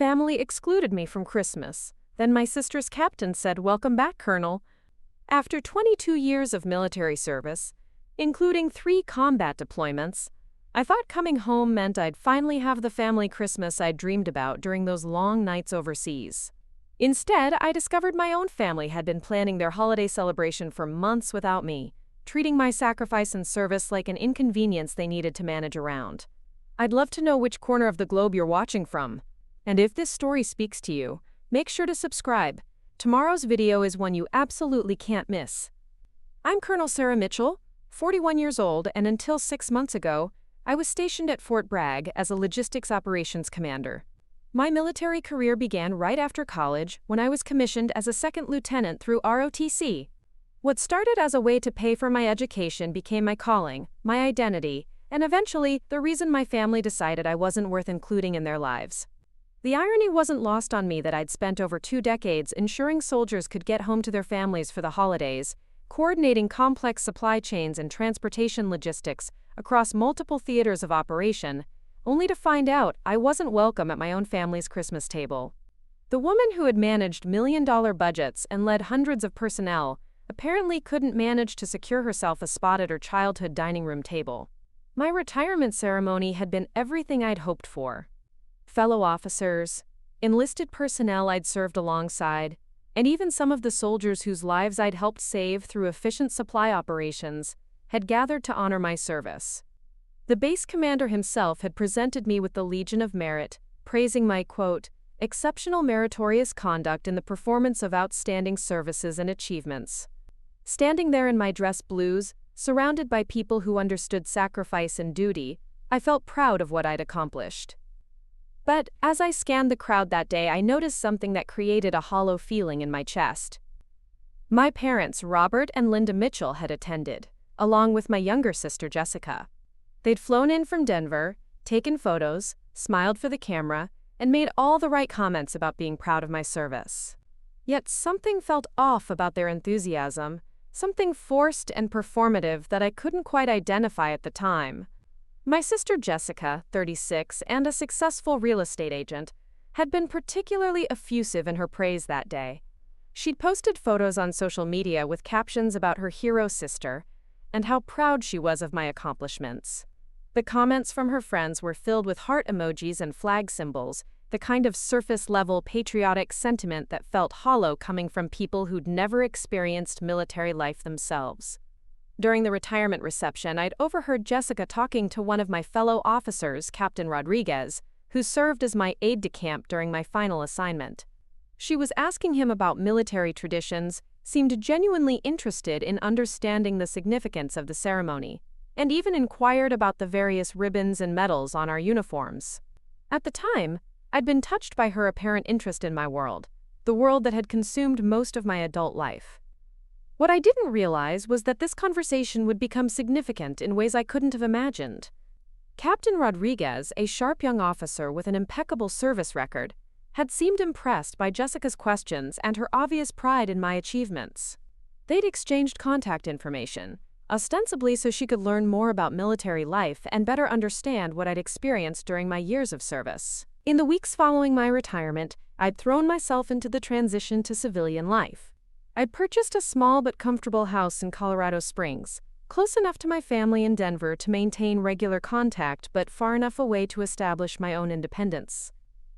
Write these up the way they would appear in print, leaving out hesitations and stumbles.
family excluded me from Christmas. Then my sister's captain said, "Welcome back, Colonel." After 22 years of military service, including 3 combat deployments, I thought coming home meant I'd finally have the family Christmas I'd dreamed about during those long nights overseas. Instead, I discovered my own family had been planning their holiday celebration for months without me, treating my sacrifice and service like an inconvenience they needed to manage around. I'd love to know which corner of the globe you're watching from. And if this story speaks to you, make sure to subscribe. Tomorrow's video is one you absolutely can't miss. I'm Colonel Sarah Mitchell, 41 years old, and until 6 months ago, I was stationed at Fort Bragg as a logistics operations commander. My military career began right after college when I was commissioned as a second lieutenant through ROTC. What started as a way to pay for my education became my calling, my identity, and eventually the reason my family decided I wasn't worth including in their lives. The irony wasn't lost on me that I'd spent over 2 decades ensuring soldiers could get home to their families for the holidays, coordinating complex supply chains and transportation logistics across multiple theaters of operation, only to find out I wasn't welcome at my own family's Christmas table. The woman who had managed million-dollar budgets and led hundreds of personnel apparently couldn't manage to secure herself a spot at her childhood dining room table. My retirement ceremony had been everything I'd hoped for. Fellow officers, enlisted personnel I'd served alongside, and even some of the soldiers whose lives I'd helped save through efficient supply operations had gathered to honor my service. The base commander himself had presented me with the Legion of Merit, praising my, quote, exceptional meritorious conduct in the performance of outstanding services and achievements. Standing there in my dress blues, surrounded by people who understood sacrifice and duty, I felt proud of what I'd accomplished. But as I scanned the crowd that day, I noticed something that created a hollow feeling in my chest. My parents, Robert and Linda Mitchell, had attended, along with my younger sister, Jessica. They'd flown in from Denver, taken photos, smiled for the camera, and made all the right comments about being proud of my service. Yet something felt off about their enthusiasm, something forced and performative that I couldn't quite identify at the time. My sister Jessica, 36, and a successful real estate agent, had been particularly effusive in her praise that day. She'd posted photos on social media with captions about her hero sister and how proud she was of my accomplishments. The comments from her friends were filled with heart emojis and flag symbols, the kind of surface-level patriotic sentiment that felt hollow coming from people who'd never experienced military life themselves. During the retirement reception, I'd overheard Jessica talking to one of my fellow officers, Captain Rodriguez, who served as my aide-de-camp during my final assignment. She was asking him about military traditions, seemed genuinely interested in understanding the significance of the ceremony, and even inquired about the various ribbons and medals on our uniforms. At the time, I'd been touched by her apparent interest in my world, the world that had consumed most of my adult life. What I didn't realize was that this conversation would become significant in ways I couldn't have imagined. Captain Rodriguez, a sharp young officer with an impeccable service record, had seemed impressed by Jessica's questions and her obvious pride in my achievements. They'd exchanged contact information, ostensibly so she could learn more about military life and better understand what I'd experienced during my years of service. In the weeks following my retirement, I'd thrown myself into the transition to civilian life. I'd purchased a small but comfortable house in Colorado Springs, close enough to my family in Denver to maintain regular contact but far enough away to establish my own independence.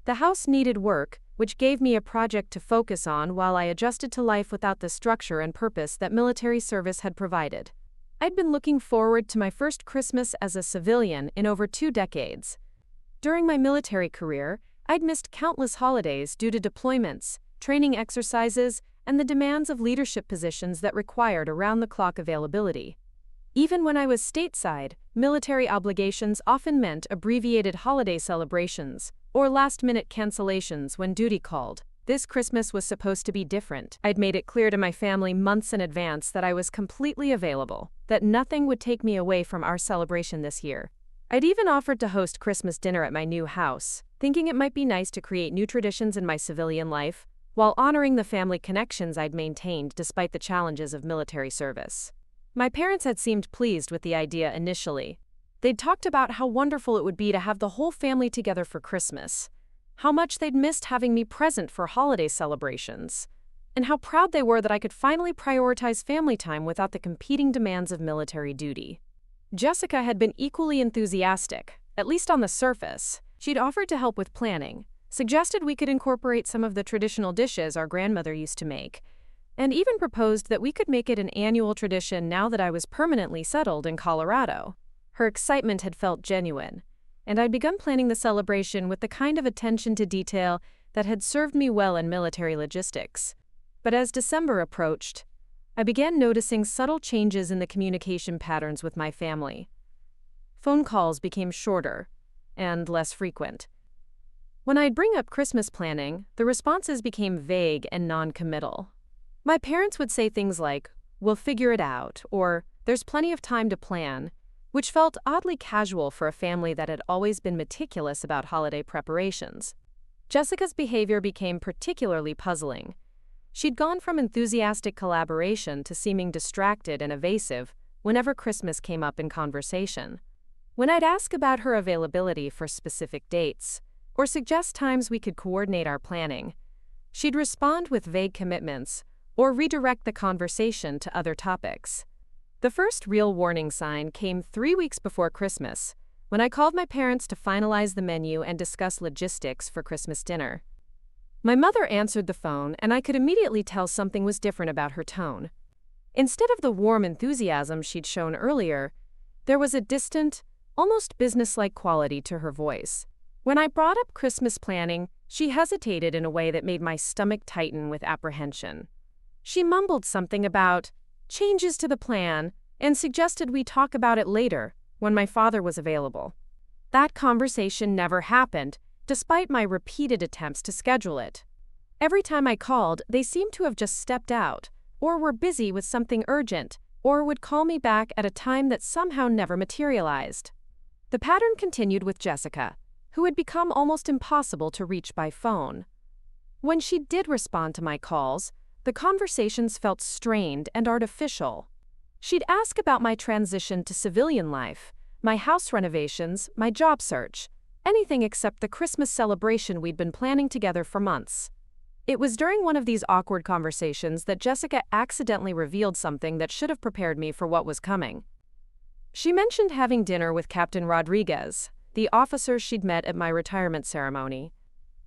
The house needed work, which gave me a project to focus on while I adjusted to life without the structure and purpose that military service had provided. I'd been looking forward to my first Christmas as a civilian in over 2 decades. During my military career, I'd missed countless holidays due to deployments, training exercises, and the demands of leadership positions that required around-the-clock availability. Even when I was stateside, military obligations often meant abbreviated holiday celebrations or last-minute cancellations when duty called. This Christmas was supposed to be different. I'd made it clear to my family months in advance that I was completely available, that nothing would take me away from our celebration this year. I'd even offered to host Christmas dinner at my new house, thinking it might be nice to create new traditions in my civilian life, while honoring the family connections I'd maintained despite the challenges of military service. My parents had seemed pleased with the idea initially. They'd talked about how wonderful it would be to have the whole family together for Christmas. how much they'd missed having me present for holiday celebrations, and how proud they were that I could finally prioritize family time without the competing demands of military duty. Jessica had been equally enthusiastic, at least on the surface. She'd offered to help with planning, suggested we could incorporate some of the traditional dishes our grandmother used to make, and even proposed that we could make it an annual tradition now that I was permanently settled in Colorado. Her excitement had felt genuine, and I'd begun planning the celebration with the kind of attention to detail that had served me well in military logistics. But as December approached, I began noticing subtle changes in the communication patterns with my family. Phone calls became shorter and less frequent. When I'd bring up Christmas planning, the responses became vague and non-committal. My parents would say things like, "We'll figure it out," or "There's plenty of time to plan," which felt oddly casual for a family that had always been meticulous about holiday preparations. Jessica's behavior became particularly puzzling. She'd gone from enthusiastic collaboration to seeming distracted and evasive whenever Christmas came up in conversation. When I'd ask about her availability for specific dates, or suggest times we could coordinate our planning, she'd respond with vague commitments or redirect the conversation to other topics. The first real warning sign came 3 weeks before Christmas, when I called my parents to finalize the menu and discuss logistics for Christmas dinner. My mother answered the phone, and I could immediately tell something was different about her tone. Instead of the warm enthusiasm she'd shown earlier, there was a distant, almost businesslike quality to her voice. When I brought up Christmas planning, she hesitated in a way that made my stomach tighten with apprehension. She mumbled something about changes to the plan and suggested we talk about it later, when my father was available. That conversation never happened, despite my repeated attempts to schedule it. Every time I called, they seemed to have just stepped out, or were busy with something urgent, or would call me back at a time that somehow never materialized. The pattern continued with Jessica, who had become almost impossible to reach by phone. When she did respond to my calls, the conversations felt strained and artificial. She'd ask about my transition to civilian life, my house renovations, my job search, anything except the Christmas celebration we'd been planning together for months. It was during one of these awkward conversations that Jessica accidentally revealed something that should have prepared me for what was coming. She mentioned having dinner with Captain Rodriguez, the officer she'd met at my retirement ceremony.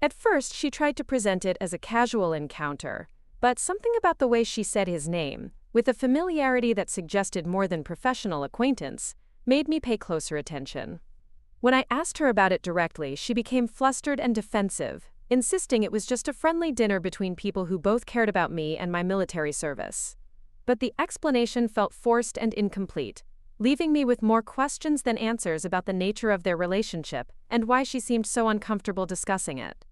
At first, she tried to present it as a casual encounter, but something about the way she said his name, with a familiarity that suggested more than professional acquaintance, made me pay closer attention. When I asked her about it directly, she became flustered and defensive, insisting it was just a friendly dinner between people who both cared about me and my military service. But the explanation felt forced and incomplete, leaving me with more questions than answers about the nature of their relationship and why she seemed so uncomfortable discussing it.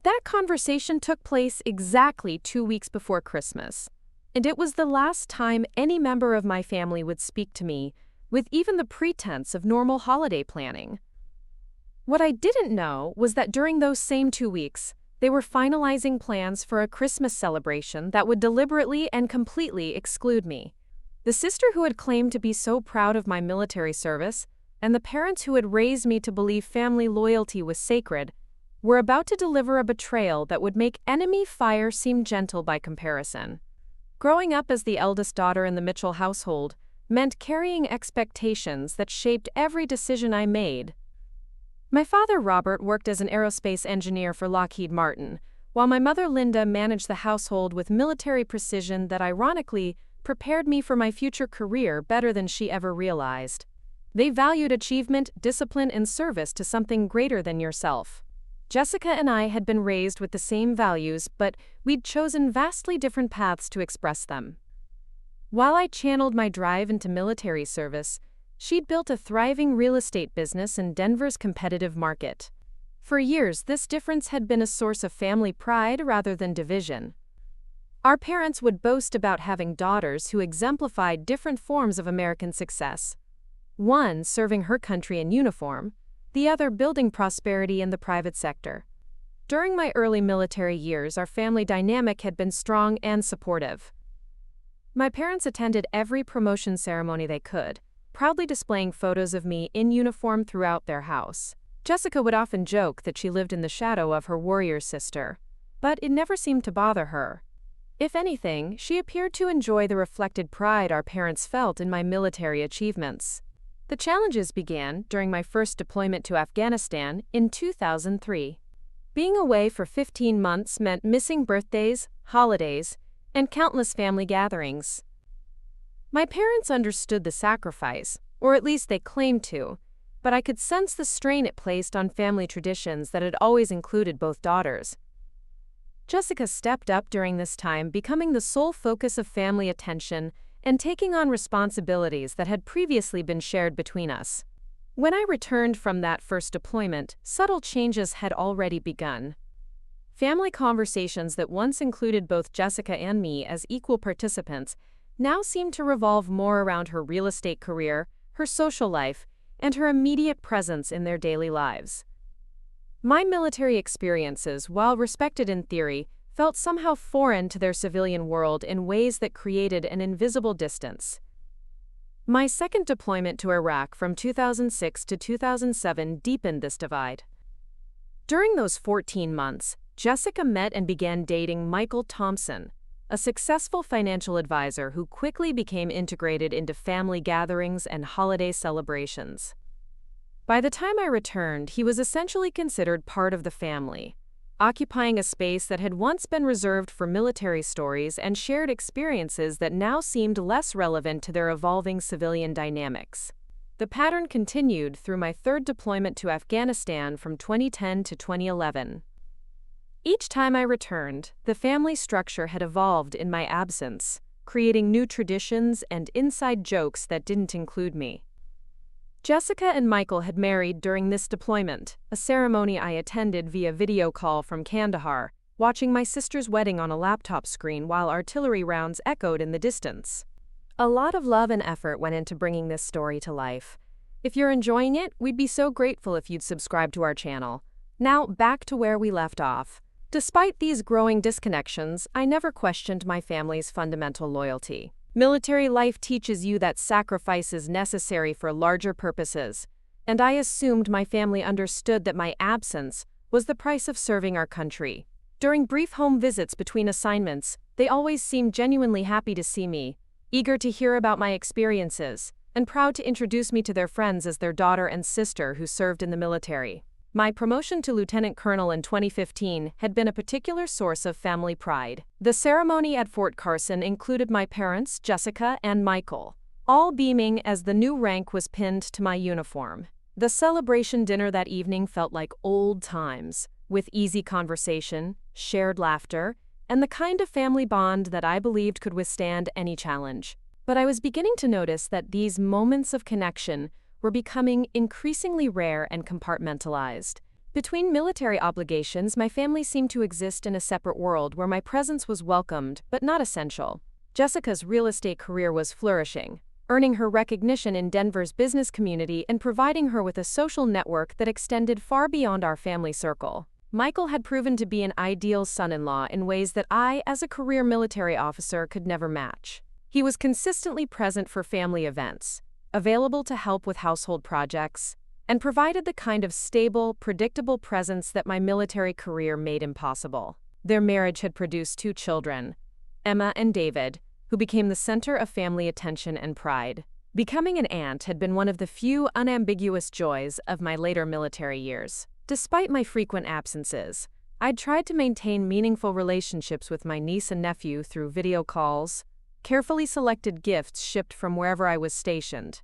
That conversation took place exactly 2 weeks before Christmas, and it was the last time any member of my family would speak to me with even the pretense of normal holiday planning. What I didn't know was that during those same 2 weeks, they were finalizing plans for a Christmas celebration that would deliberately and completely exclude me. The sister who had claimed to be so proud of my military service, and the parents who had raised me to believe family loyalty was sacred, were about to deliver a betrayal that would make enemy fire seem gentle by comparison. Growing up as the eldest daughter in the Mitchell household meant carrying expectations that shaped every decision I made. My father, Robert, worked as an aerospace engineer for Lockheed Martin, while my mother, Linda, managed the household with military precision that ironically prepared me for my future career better than she ever realized. They valued achievement, discipline, and service to something greater than yourself. Jessica and I had been raised with the same values, but we'd chosen vastly different paths to express them. While I channeled my drive into military service, she'd built a thriving real estate business in Denver's competitive market. For years, this difference had been a source of family pride rather than division. Our parents would boast about having daughters who exemplified different forms of American success. One serving her country in uniform, the other building prosperity in the private sector. During my early military years, our family dynamic had been strong and supportive. My parents attended every promotion ceremony they could, proudly displaying photos of me in uniform throughout their house. Jessica would often joke that she lived in the shadow of her warrior sister, but it never seemed to bother her. If anything, she appeared to enjoy the reflected pride our parents felt in my military achievements. The challenges began during my first deployment to Afghanistan in 2003. Being away for 15 months meant missing birthdays, holidays, and countless family gatherings. My parents understood the sacrifice, or at least they claimed to, but I could sense the strain it placed on family traditions that had always included both daughters. Jessica stepped up during this time, becoming the sole focus of family attention and taking on responsibilities that had previously been shared between us. When I returned from that first deployment, subtle changes had already begun. Family conversations that once included both Jessica and me as equal participants now seemed to revolve more around her real estate career, her social life, and her immediate presence in their daily lives. My military experiences, while respected in theory, felt somehow foreign to their civilian world in ways that created an invisible distance. My second deployment to Iraq from 2006 to 2007 deepened this divide. During those 14 months, Jessica met and began dating Michael Thompson, a successful financial advisor who quickly became integrated into family gatherings and holiday celebrations. By the time I returned, he was essentially considered part of the family, occupying a space that had once been reserved for military stories and shared experiences that now seemed less relevant to their evolving civilian dynamics. The pattern continued through my third deployment to Afghanistan from 2010 to 2011. Each time I returned, the family structure had evolved in my absence, creating new traditions and inside jokes that didn't include me. Jessica and Michael had married during this deployment, a ceremony I attended via video call from Kandahar, watching my sister's wedding on a laptop screen while artillery rounds echoed in the distance. A lot of love and effort went into bringing this story to life. If you're enjoying it, we'd be so grateful if you'd subscribe to our channel. Now, back to where we left off. Despite these growing disconnections, I never questioned my family's fundamental loyalty. Military life teaches you that sacrifice is necessary for larger purposes, and I assumed my family understood that my absence was the price of serving our country. During brief home visits between assignments, they always seemed genuinely happy to see me, eager to hear about my experiences, and proud to introduce me to their friends as their daughter and sister who served in the military. My promotion to lieutenant colonel in 2015 had been a particular source of family pride. The ceremony at Fort Carson included my parents, Jessica, and Michael, all beaming as the new rank was pinned to my uniform. The celebration dinner that evening felt like old times, with easy conversation, shared laughter, and the kind of family bond that I believed could withstand any challenge. But I was beginning to notice that these moments of connection were becoming increasingly rare and compartmentalized. Between military obligations, my family seemed to exist in a separate world where my presence was welcomed but not essential. Jessica's real estate career was flourishing, earning her recognition in Denver's business community and providing her with a social network that extended far beyond our family circle. Michael had proven to be an ideal son-in-law in ways that I, as a career military officer, could never match. He was consistently present for family events, available to help with household projects, and provided the kind of stable, predictable presence that my military career made impossible. Their marriage had produced 2 children, Emma and David, who became the center of family attention and pride. Becoming an aunt had been one of the few unambiguous joys of my later military years. Despite my frequent absences, I'd tried to maintain meaningful relationships with my niece and nephew through video calls, carefully selected gifts shipped from wherever I was stationed,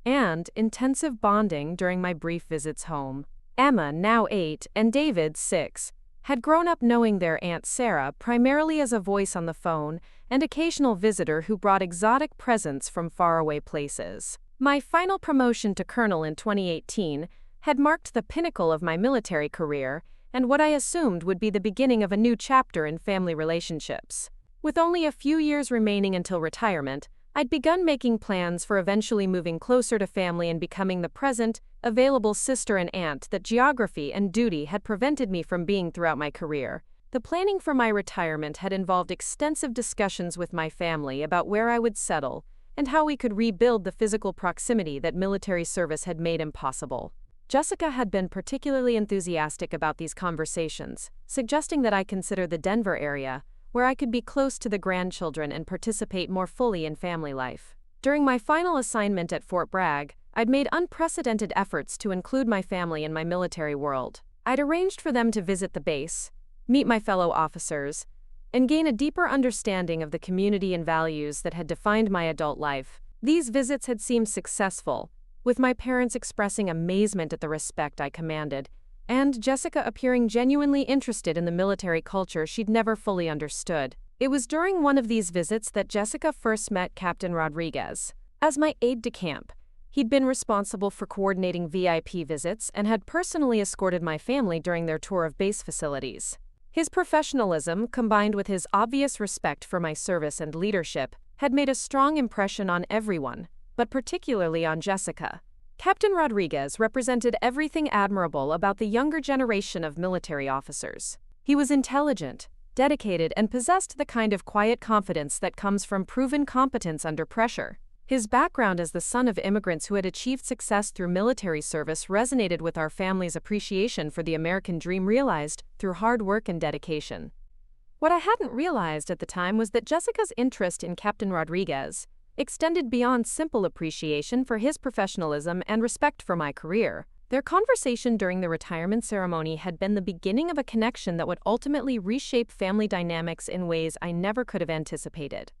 and intensive bonding during my brief visits home. Emma, now 8, and David, 6, had grown up knowing their Aunt Sarah primarily as a voice on the phone and occasional visitor who brought exotic presents from faraway places. My final promotion to colonel in 2018 had marked the pinnacle of my military career and what I assumed would be the beginning of a new chapter in family relationships. With only a few years remaining until retirement, I'd begun making plans for eventually moving closer to family and becoming the present, available sister and aunt that geography and duty had prevented me from being throughout my career. The planning for my retirement had involved extensive discussions with my family about where I would settle and how we could rebuild the physical proximity that military service had made impossible. Jessica had been particularly enthusiastic about these conversations, suggesting that I consider the Denver area, where I could be close to the grandchildren and participate more fully in family life. During my final assignment at Fort Bragg, I'd made unprecedented efforts to include my family in my military world. I'd arranged for them to visit the base, meet my fellow officers, and gain a deeper understanding of the community and values that had defined my adult life. These visits had seemed successful, with my parents expressing amazement at the respect I commanded, and Jessica appearing genuinely interested in the military culture she'd never fully understood. It was during one of these visits that Jessica first met Captain Rodriguez. As my aide-de-camp, he'd been responsible for coordinating VIP visits and had personally escorted my family during their tour of base facilities. His professionalism, combined with his obvious respect for my service and leadership, had made a strong impression on everyone, but particularly on Jessica. Captain Rodriguez represented everything admirable about the younger generation of military officers. He was intelligent, dedicated, and possessed the kind of quiet confidence that comes from proven competence under pressure. His background as the son of immigrants who had achieved success through military service resonated with our family's appreciation for the American dream realized through hard work and dedication. What I hadn't realized at the time was that Jessica's interest in Captain Rodriguez extended beyond simple appreciation for his professionalism and respect for my career. Their conversation during the retirement ceremony had been the beginning of a connection that would ultimately reshape family dynamics in ways I never could have anticipated.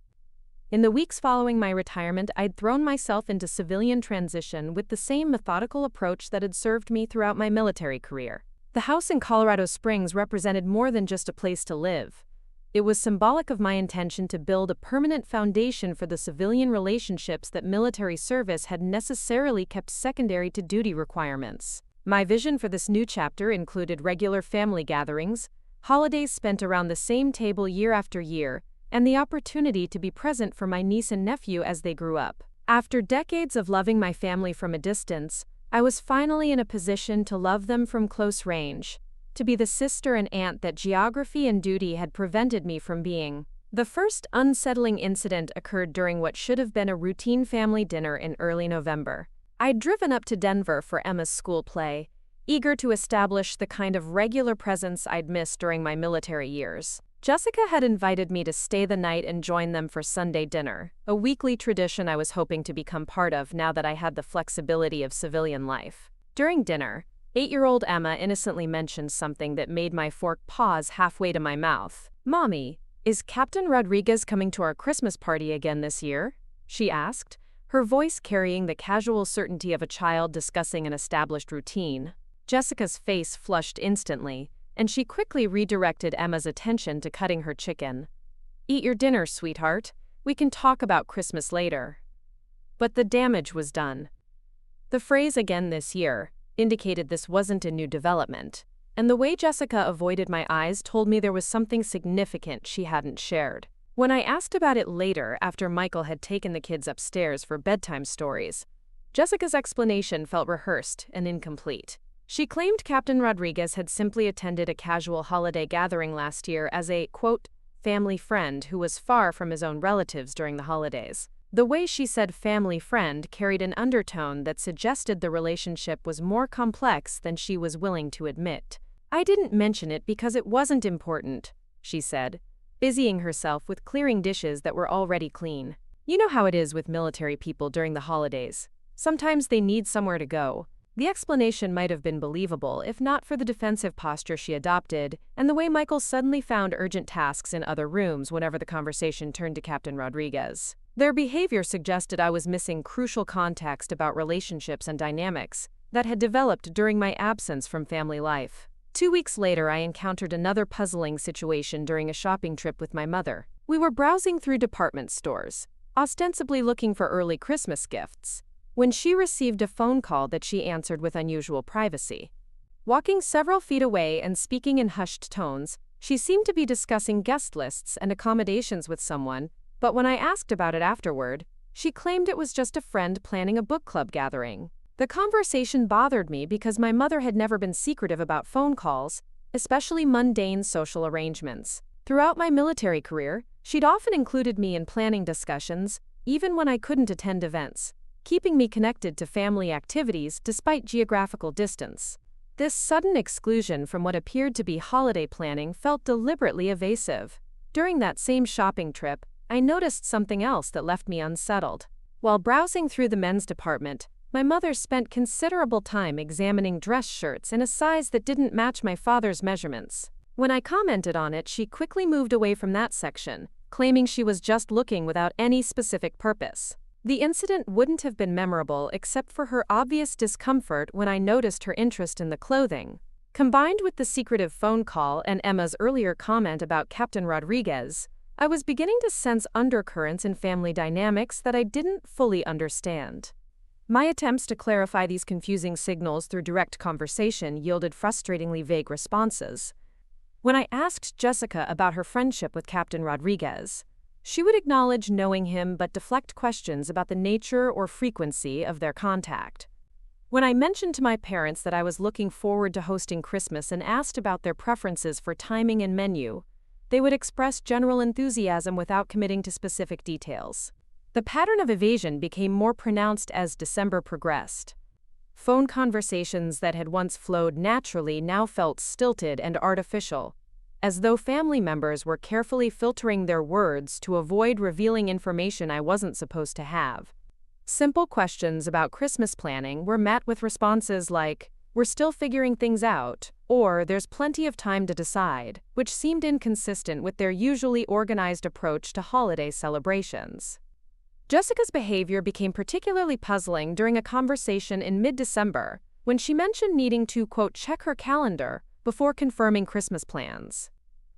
In the weeks following my retirement, I'd thrown myself into civilian transition with the same methodical approach that had served me throughout my military career. The house in Colorado Springs represented more than just a place to live. It was symbolic of my intention to build a permanent foundation for the civilian relationships that military service had necessarily kept secondary to duty requirements. My vision for this new chapter included regular family gatherings, holidays spent around the same table year after year, and the opportunity to be present for my niece and nephew as they grew up. After decades of loving my family from a distance, I was finally in a position to love them from close range, to be the sister and aunt that geography and duty had prevented me from being. The first unsettling incident occurred during what should have been a routine family dinner in early November. I'd driven up to Denver for Emma's school play, eager to establish the kind of regular presence I'd missed during my military years. Jessica had invited me to stay the night and join them for Sunday dinner, a weekly tradition I was hoping to become part of now that I had the flexibility of civilian life. During dinner, 8-year-old Emma innocently mentioned something that made my fork pause halfway to my mouth. "Mommy, is Captain Rodriguez coming to our Christmas party again this year?" she asked, her voice carrying the casual certainty of a child discussing an established routine. Jessica's face flushed instantly, and she quickly redirected Emma's attention to cutting her chicken. "Eat your dinner, sweetheart. We can talk about Christmas later." But the damage was done. The phrase "again this year" indicated this wasn't a new development, and the way Jessica avoided my eyes told me there was something significant she hadn't shared. When I asked about it later after Michael had taken the kids upstairs for bedtime stories, Jessica's explanation felt rehearsed and incomplete. She claimed Captain Rodriguez had simply attended a casual holiday gathering last year as a, quote, family friend who was far from his own relatives during the holidays. The way she said family friend carried an undertone that suggested the relationship was more complex than she was willing to admit. "I didn't mention it because it wasn't important," she said, busying herself with clearing dishes that were already clean. "You know how it is with military people during the holidays. Sometimes they need somewhere to go." The explanation might have been believable if not for the defensive posture she adopted and the way Michael suddenly found urgent tasks in other rooms whenever the conversation turned to Captain Rodriguez. Their behavior suggested I was missing crucial context about relationships and dynamics that had developed during my absence from family life. 2 weeks later, I encountered another puzzling situation during a shopping trip with my mother. We were browsing through department stores, ostensibly looking for early Christmas gifts, when she received a phone call that she answered with unusual privacy. Walking several feet away and speaking in hushed tones, she seemed to be discussing guest lists and accommodations with someone, but when I asked about it afterward, she claimed it was just a friend planning a book club gathering. The conversation bothered me because my mother had never been secretive about phone calls, especially mundane social arrangements. Throughout my military career, she'd often included me in planning discussions, even when I couldn't attend events. keeping me connected to family activities despite geographical distance. This sudden exclusion from what appeared to be holiday planning felt deliberately evasive. During that same shopping trip, I noticed something else that left me unsettled. While browsing through the men's department, my mother spent considerable time examining dress shirts in a size that didn't match my father's measurements. When I commented on it, she quickly moved away from that section, claiming she was just looking without any specific purpose. The incident wouldn't have been memorable except for her obvious discomfort when I noticed her interest in the clothing. Combined with the secretive phone call and Emma's earlier comment about Captain Rodriguez, I was beginning to sense undercurrents in family dynamics that I didn't fully understand. My attempts to clarify these confusing signals through direct conversation yielded frustratingly vague responses. When I asked Jessica about her friendship with Captain Rodriguez, she would acknowledge knowing him but deflect questions about the nature or frequency of their contact. When I mentioned to my parents that I was looking forward to hosting Christmas and asked about their preferences for timing and menu, they would express general enthusiasm without committing to specific details. The pattern of evasion became more pronounced as December progressed. Phone conversations that had once flowed naturally now felt stilted and artificial, as though family members were carefully filtering their words to avoid revealing information I wasn't supposed to have. Simple questions about Christmas planning were met with responses like, "We're still figuring things out," or "There's plenty of time to decide," which seemed inconsistent with their usually organized approach to holiday celebrations. Jessica's behavior became particularly puzzling during a conversation in mid-December, when she mentioned needing to, quote, check her calendar before confirming Christmas plans.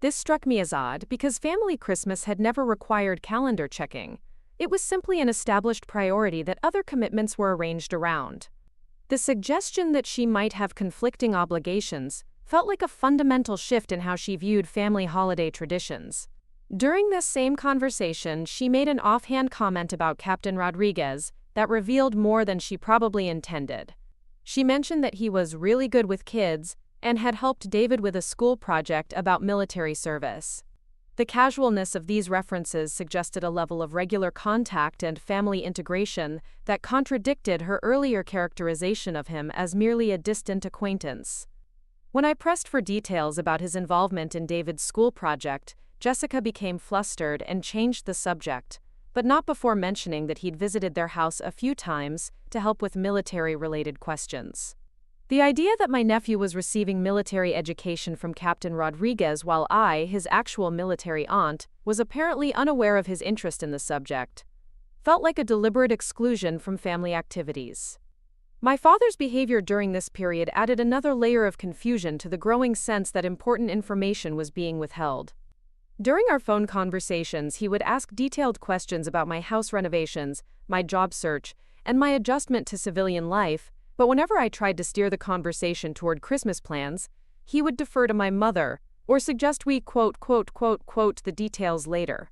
This struck me as odd because family Christmas had never required calendar checking. It was simply an established priority that other commitments were arranged around. The suggestion that she might have conflicting obligations felt like a fundamental shift in how she viewed family holiday traditions. During this same conversation, she made an offhand comment about Captain Rodriguez that revealed more than she probably intended. She mentioned that he was really good with kids and had helped David with a school project about military service. The casualness of these references suggested a level of regular contact and family integration that contradicted her earlier characterization of him as merely a distant acquaintance. When I pressed for details about his involvement in David's school project, Jessica became flustered and changed the subject, but not before mentioning that he'd visited their house a few times to help with military-related questions. The idea that my nephew was receiving military education from Captain Rodriguez while I, his actual military aunt, was apparently unaware of his interest in the subject, felt like a deliberate exclusion from family activities. My father's behavior during this period added another layer of confusion to the growing sense that important information was being withheld. During our phone conversations, he would ask detailed questions about my house renovations, my job search, and my adjustment to civilian life, but whenever I tried to steer the conversation toward Christmas plans, he would defer to my mother or suggest we quote the details later.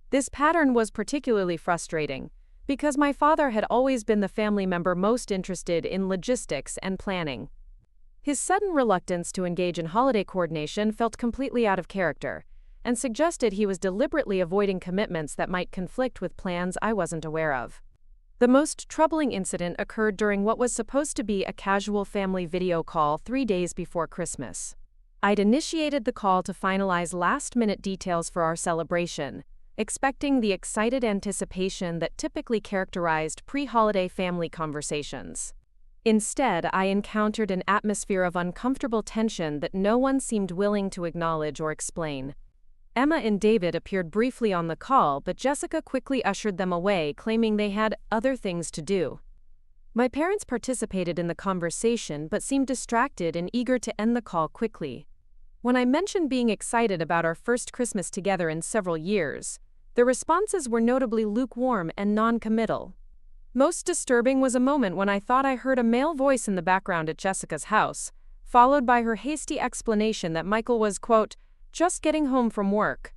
This pattern was particularly frustrating because my father had always been the family member most interested in logistics and planning. His sudden reluctance to engage in holiday coordination felt completely out of character, and suggested he was deliberately avoiding commitments that might conflict with plans I wasn't aware of. The most troubling incident occurred during what was supposed to be a casual family video call 3 days before Christmas. I'd initiated the call to finalize last-minute details for our celebration, expecting the excited anticipation that typically characterized pre-holiday family conversations. Instead, I encountered an atmosphere of uncomfortable tension that no one seemed willing to acknowledge or explain. Emma and David appeared briefly on the call, but Jessica quickly ushered them away, claiming they had other things to do. My parents participated in the conversation but seemed distracted and eager to end the call quickly. When I mentioned being excited about our first Christmas together in several years, the responses were notably lukewarm and non-committal. Most disturbing was a moment when I thought I heard a male voice in the background at Jessica's house, followed by her hasty explanation that Michael was, quote, just getting home from work.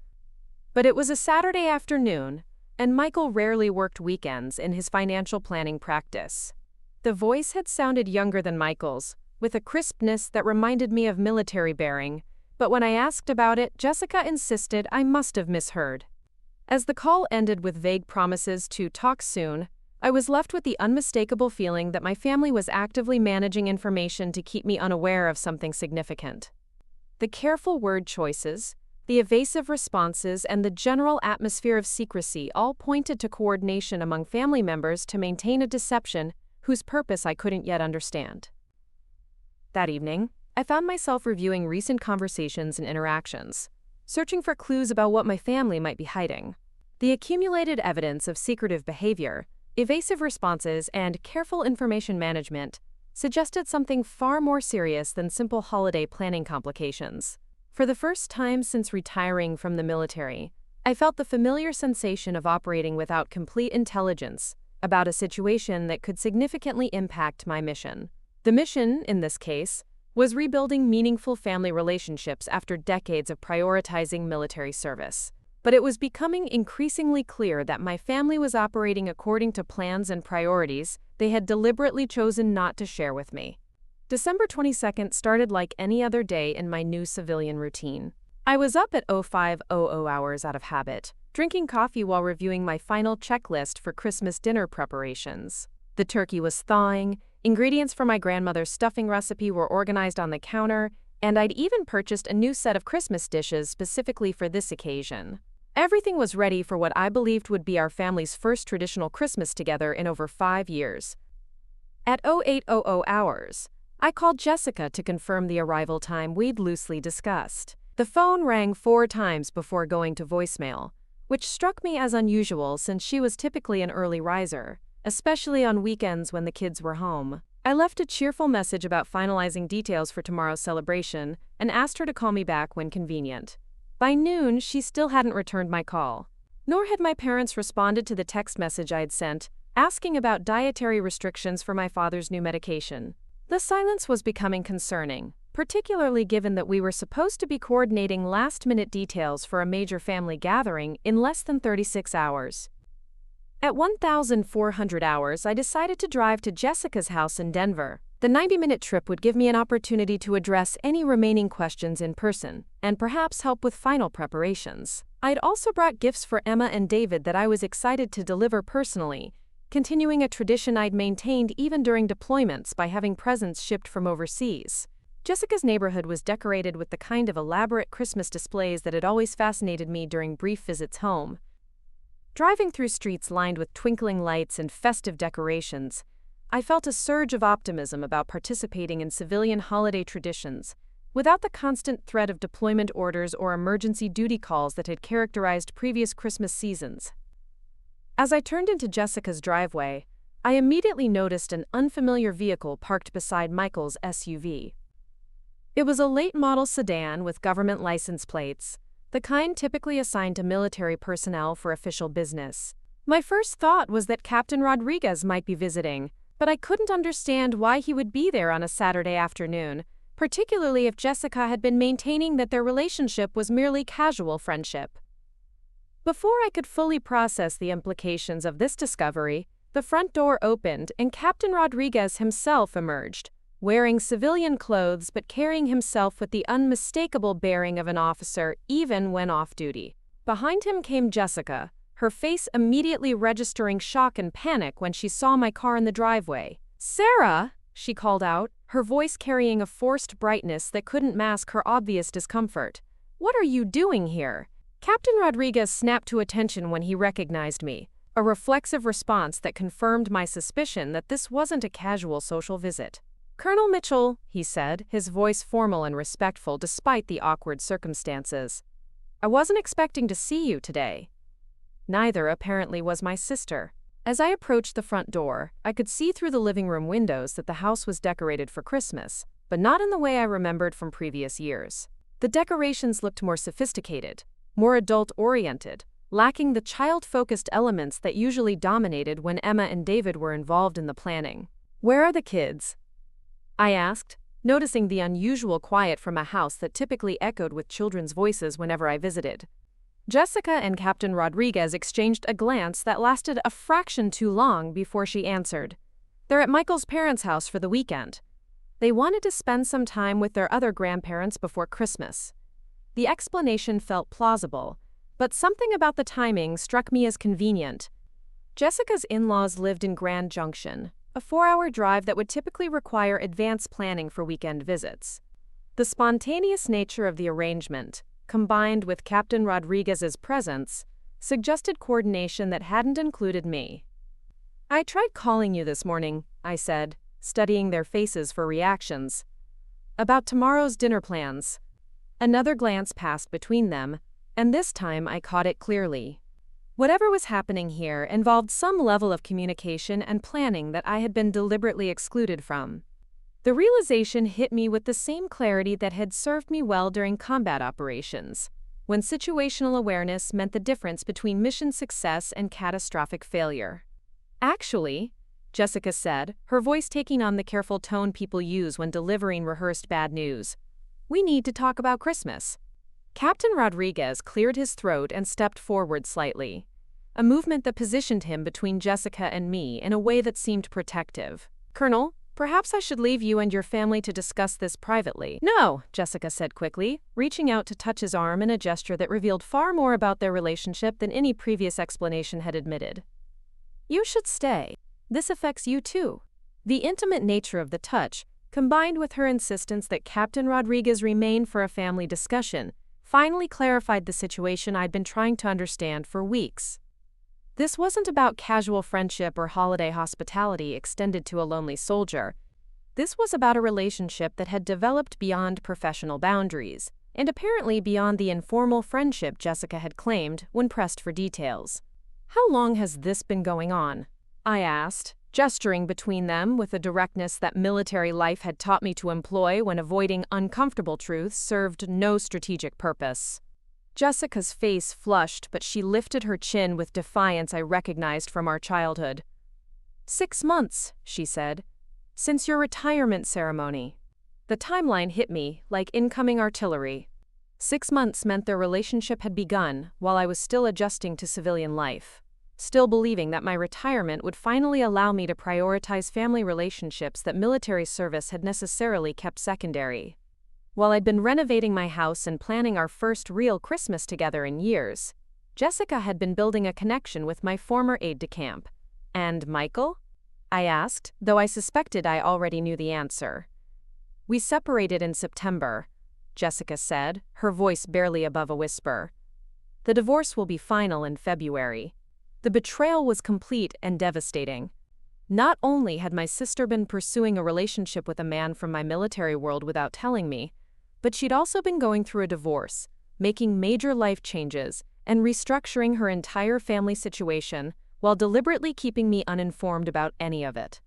But it was a Saturday afternoon, and Michael rarely worked weekends in his financial planning practice. The voice had sounded younger than Michael's, with a crispness that reminded me of military bearing, but when I asked about it, Jessica insisted I must have misheard. As the call ended with vague promises to talk soon, I was left with the unmistakable feeling that my family was actively managing information to keep me unaware of something significant. The careful word choices, the evasive responses, and the general atmosphere of secrecy all pointed to coordination among family members to maintain a deception whose purpose I couldn't yet understand. That evening, I found myself reviewing recent conversations and interactions, searching for clues about what my family might be hiding. The accumulated evidence of secretive behavior, evasive responses, and careful information management suggested something far more serious than simple holiday planning complications. For the first time since retiring from the military, I felt the familiar sensation of operating without complete intelligence about a situation that could significantly impact my mission. The mission, in this case, was rebuilding meaningful family relationships after decades of prioritizing military service. But it was becoming increasingly clear that my family was operating according to plans and priorities they had deliberately chosen not to share with me. December 22nd started like any other day in my new civilian routine. I was up at 05:00 hours out of habit, drinking coffee while reviewing my final checklist for Christmas dinner preparations. The turkey was thawing, ingredients for my grandmother's stuffing recipe were organized on the counter, and I'd even purchased a new set of Christmas dishes specifically for this occasion. Everything was ready for what I believed would be our family's first traditional Christmas together in over 5 years. At 08:00 hours, I called Jessica to confirm the arrival time we'd loosely discussed. The phone rang 4 times before going to voicemail, which struck me as unusual since she was typically an early riser, especially on weekends when the kids were home. I left a cheerful message about finalizing details for tomorrow's celebration and asked her to call me back when convenient. By noon, she still hadn't returned my call. Nor had my parents responded to the text message I had sent, asking about dietary restrictions for my father's new medication. The silence was becoming concerning, particularly given that we were supposed to be coordinating last-minute details for a major family gathering in less than 36 hours. At 1,400 hours, I decided to drive to Jessica's house in Denver. The 90-minute trip would give me an opportunity to address any remaining questions in person, and perhaps help with final preparations. I'd also brought gifts for Emma and David that I was excited to deliver personally, continuing a tradition I'd maintained even during deployments by having presents shipped from overseas. Jessica's neighborhood was decorated with the kind of elaborate Christmas displays that had always fascinated me during brief visits home. Driving through streets lined with twinkling lights and festive decorations, I felt a surge of optimism about participating in civilian holiday traditions, without the constant threat of deployment orders or emergency duty calls that had characterized previous Christmas seasons. As I turned into Jessica's driveway, I immediately noticed an unfamiliar vehicle parked beside Michael's SUV. It was a late-model sedan with government license plates, the kind typically assigned to military personnel for official business. My first thought was that Captain Rodriguez might be visiting, but I couldn't understand why he would be there on a Saturday afternoon, particularly if Jessica had been maintaining that their relationship was merely casual friendship. Before I could fully process the implications of this discovery, the front door opened and Captain Rodriguez himself emerged, wearing civilian clothes but carrying himself with the unmistakable bearing of an officer even when off-duty. Behind him came Jessica, her face immediately registering shock and panic when she saw my car in the driveway. "Sarah!" she called out, her voice carrying a forced brightness that couldn't mask her obvious discomfort. "What are you doing here?" Captain Rodriguez snapped to attention when he recognized me, a reflexive response that confirmed my suspicion that this wasn't a casual social visit. "Colonel Mitchell," he said, his voice formal and respectful despite the awkward circumstances. "I wasn't expecting to see you today." Neither, apparently, was my sister. As I approached the front door, I could see through the living room windows that the house was decorated for Christmas, but not in the way I remembered from previous years. The decorations looked more sophisticated, more adult-oriented, lacking the child-focused elements that usually dominated when Emma and David were involved in the planning. "Where are the kids?" I asked, noticing the unusual quiet from a house that typically echoed with children's voices whenever I visited. Jessica and Captain Rodriguez exchanged a glance that lasted a fraction too long before she answered. "They're at Michael's parents' house for the weekend. They wanted to spend some time with their other grandparents before Christmas." The explanation felt plausible, but something about the timing struck me as convenient. Jessica's in-laws lived in Grand Junction, a 4-hour drive that would typically require advanced planning for weekend visits. The spontaneous nature of the arrangement, combined with Captain Rodriguez's presence, suggested coordination that hadn't included me. "I tried calling you this morning," I said, studying their faces for reactions. "About tomorrow's dinner plans." Another glance passed between them, and this time I caught it clearly. Whatever was happening here involved some level of communication and planning that I had been deliberately excluded from. The realization hit me with the same clarity that had served me well during combat operations, when situational awareness meant the difference between mission success and catastrophic failure. "Actually," Jessica said, her voice taking on the careful tone people use when delivering rehearsed bad news, "we need to talk about Christmas." Captain Rodriguez cleared his throat and stepped forward slightly, a movement that positioned him between Jessica and me in a way that seemed protective. "Colonel, perhaps I should leave you and your family to discuss this privately." "No," Jessica said quickly, reaching out to touch his arm in a gesture that revealed far more about their relationship than any previous explanation had admitted. "You should stay. This affects you too." The intimate nature of the touch, combined with her insistence that Captain Rodriguez remain for a family discussion, finally clarified the situation I'd been trying to understand for weeks. This wasn't about casual friendship or holiday hospitality extended to a lonely soldier. This was about a relationship that had developed beyond professional boundaries, and apparently beyond the informal friendship Jessica had claimed when pressed for details. "How long has this been going on?" I asked, gesturing between them with a directness that military life had taught me to employ when avoiding uncomfortable truths served no strategic purpose. Jessica's face flushed, but she lifted her chin with defiance I recognized from our childhood. 6 months, she said, since your retirement ceremony. The timeline hit me like incoming artillery. 6 months meant their relationship had begun while I was still adjusting to civilian life, still believing that my retirement would finally allow me to prioritize family relationships that military service had necessarily kept secondary. While I'd been renovating my house and planning our first real Christmas together in years, Jessica had been building a connection with my former aide-de-camp. "And Michael?" I asked, though I suspected I already knew the answer. "We separated in September," Jessica said, her voice barely above a whisper. "The divorce will be final in February." The betrayal was complete and devastating. Not only had my sister been pursuing a relationship with a man from my military world without telling me, but she'd also been going through a divorce, making major life changes, and restructuring her entire family situation while deliberately keeping me uninformed about any of it.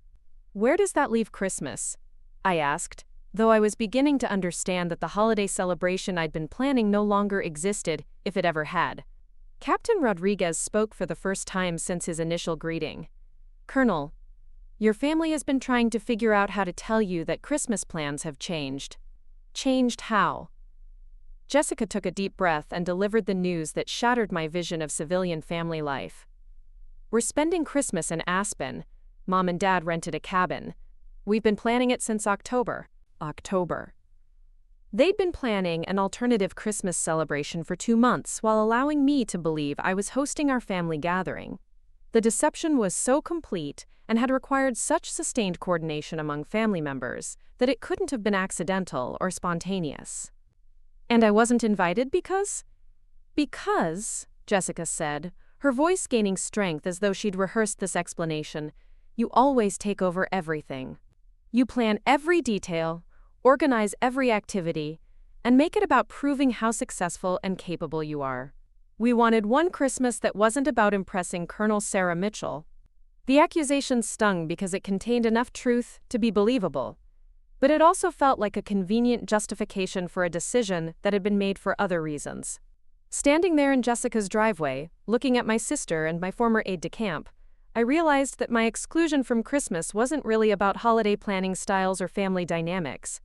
"Where does that leave Christmas?" I asked, though I was beginning to understand that the holiday celebration I'd been planning no longer existed, if it ever had. Captain Rodriguez spoke for the first time since his initial greeting. "Colonel, your family has been trying to figure out how to tell you that Christmas plans have changed." "Changed how?" Jessica took a deep breath and delivered the news that shattered my vision of civilian family life. "We're spending Christmas in Aspen. Mom and Dad rented a cabin. We've been planning it since October. They'd been planning an alternative Christmas celebration for 2 months while allowing me to believe I was hosting our family gathering. The deception was so complete and had required such sustained coordination among family members that it couldn't have been accidental or spontaneous. "And I wasn't invited because?" "Because," Jessica said, her voice gaining strength as though she'd rehearsed this explanation, "you always take over everything. You plan every detail, organize every activity, and make it about proving how successful and capable you are. We wanted one Christmas that wasn't about impressing Colonel Sarah Mitchell." The accusation stung because it contained enough truth to be believable, but it also felt like a convenient justification for a decision that had been made for other reasons. Standing there in Jessica's driveway, looking at my sister and my former aide-de-camp, I realized that my exclusion from Christmas wasn't really about holiday planning styles or family dynamics.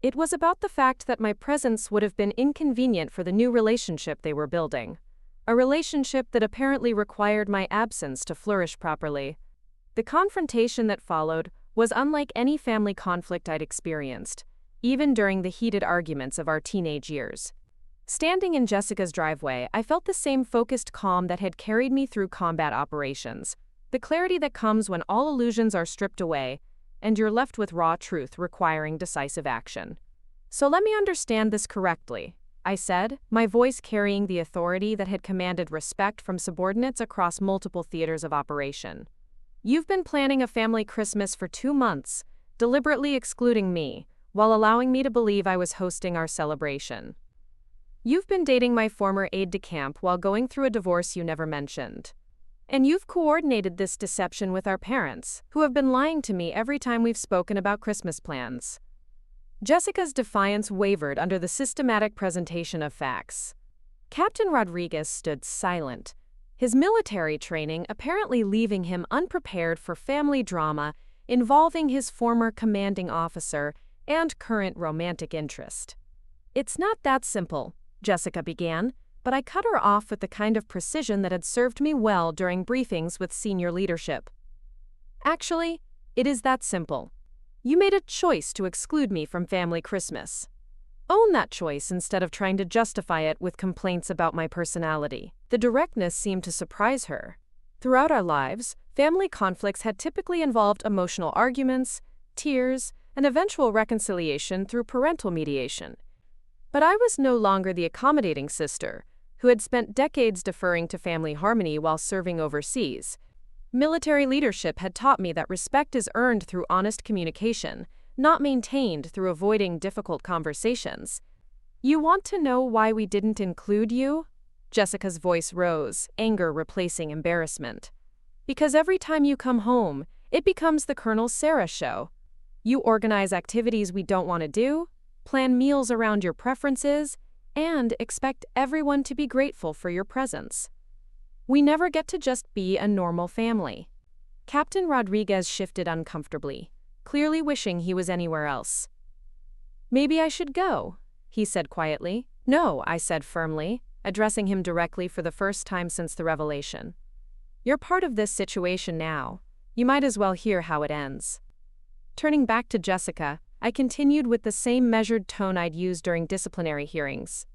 It was about the fact that my presence would have been inconvenient for the new relationship they were building, a relationship that apparently required my absence to flourish properly. The confrontation that followed was unlike any family conflict I'd experienced, even during the heated arguments of our teenage years. Standing in Jessica's driveway, I felt the same focused calm that had carried me through combat operations, The clarity that comes when all illusions are stripped away and you're left with raw truth requiring decisive action. So let me understand this correctly, I said, my voice carrying the authority that had commanded respect from subordinates across multiple theaters of operation. You've been planning a family Christmas for 2 months, deliberately excluding me, while allowing me to believe I was hosting our celebration. You've been dating my former aide-de-camp while going through a divorce you never mentioned. And you've coordinated this deception with our parents, who have been lying to me every time we've spoken about Christmas plans. Jessica's defiance wavered under the systematic presentation of facts. Captain Rodriguez stood silent, his military training apparently leaving him unprepared for family drama involving his former commanding officer and current romantic interest. "It's not that simple," Jessica began, but I cut her off with the kind of precision that had served me well during briefings with senior leadership. "Actually, it is that simple. You made a choice to exclude me from family Christmas. Own that choice instead of trying to justify it with complaints about my personality." The directness seemed to surprise her. Throughout our lives, family conflicts had typically involved emotional arguments, tears, and eventual reconciliation through parental mediation. But I was no longer the accommodating sister, who had spent decades deferring to family harmony while serving overseas. Military leadership had taught me that respect is earned through honest communication, not maintained through avoiding difficult conversations. "You want to know why we didn't include you?" Jessica's voice rose, anger replacing embarrassment. "Because every time you come home, it becomes the Colonel Sarah show. You organize activities we don't want to do, plan meals around your preferences, and expect everyone to be grateful for your presence. We never get to just be a normal family." Captain Rodriguez shifted uncomfortably, clearly wishing he was anywhere else. "Maybe I should go," he said quietly. "No," I said firmly, addressing him directly for the first time since the revelation. "You're part of this situation now. You might as well hear how it ends." Turning back to Jessica, I continued with the same measured tone I'd used during disciplinary hearings.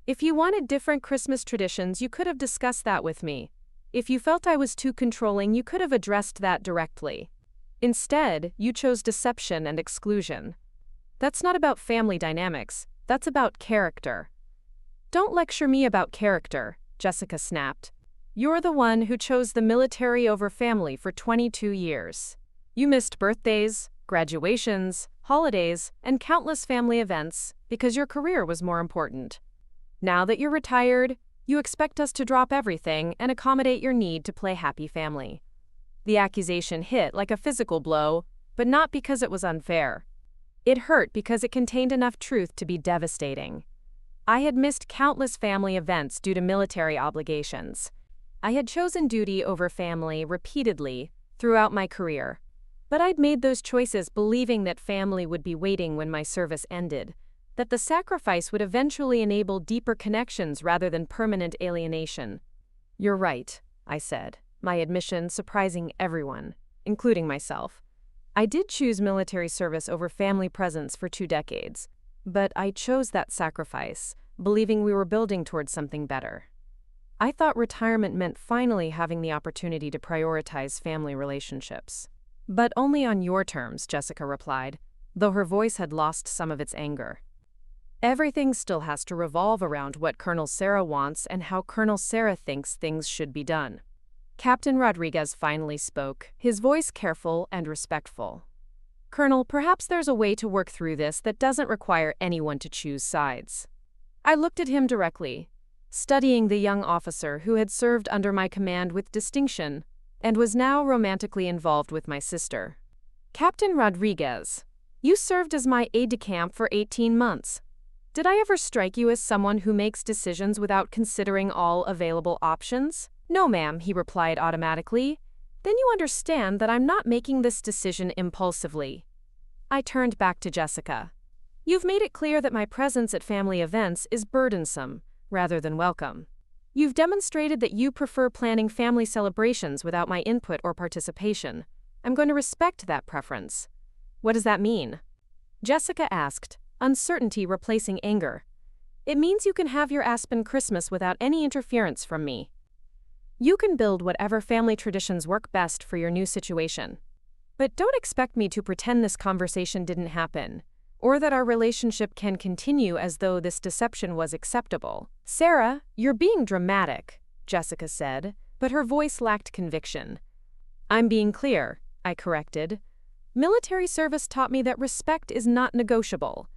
"If you wanted different Christmas traditions, you could have discussed that with me. If you felt I was too controlling, you could have addressed that directly. Instead, you chose deception and exclusion. That's not about family dynamics, that's about character." "Don't lecture me about character," Jessica snapped. "You're the one who chose the military over family for 22 years. You missed birthdays, graduations, holidays, and countless family events because your career was more important. Now that you're retired, you expect us to drop everything and accommodate your need to play happy family." The accusation hit like a physical blow, but not because it was unfair. It hurt because it contained enough truth to be devastating. I had missed countless family events due to military obligations. I had chosen duty over family repeatedly throughout my career. But I'd made those choices believing that family would be waiting when my service ended, that the sacrifice would eventually enable deeper connections rather than permanent alienation. "You're right," I said, my admission surprising everyone, including myself. "I did choose military service over family presence for 2 decades, but I chose that sacrifice, believing we were building towards something better. I thought retirement meant finally having the opportunity to prioritize family relationships." "But only on your terms," Jessica replied, though her voice had lost some of its anger. "Everything still has to revolve around what Colonel Sarah wants and how Colonel Sarah thinks things should be done." Captain Rodriguez finally spoke, his voice careful and respectful. "Colonel, perhaps there's a way to work through this that doesn't require anyone to choose sides." I looked at him directly, studying the young officer who had served under my command with distinction and was now romantically involved with my sister. "Captain Rodriguez, you served as my aide-de-camp for 18 months. Did I ever strike you as someone who makes decisions without considering all available options?" "No, ma'am," he replied automatically. "Then you understand that I'm not making this decision impulsively." I turned back to Jessica. "You've made it clear that my presence at family events is burdensome, rather than welcome. You've demonstrated that you prefer planning family celebrations without my input or participation. I'm going to respect that preference." "What does that mean?" Jessica asked, uncertainty replacing anger. "It means you can have your Aspen Christmas without any interference from me." You can build whatever family traditions work best for your new situation. But don't expect me to pretend this conversation didn't happen, or that our relationship can continue as though this deception was acceptable. Sarah, you're being dramatic, Jessica said, but her voice lacked conviction. I'm being clear, I corrected. Military service taught me that respect is not negotiable.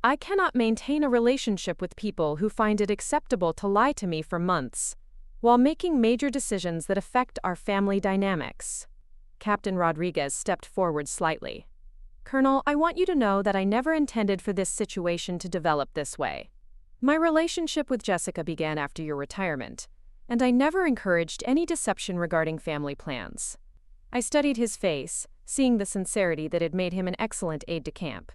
I cannot maintain a relationship with people who find it acceptable to lie to me for months, while making major decisions that affect our family dynamics. Captain Rodriguez stepped forward slightly. Colonel, I want you to know that I never intended for this situation to develop this way. My relationship with Jessica began after your retirement, and I never encouraged any deception regarding family plans. I studied his face, seeing the sincerity that had made him an excellent aide-de-camp.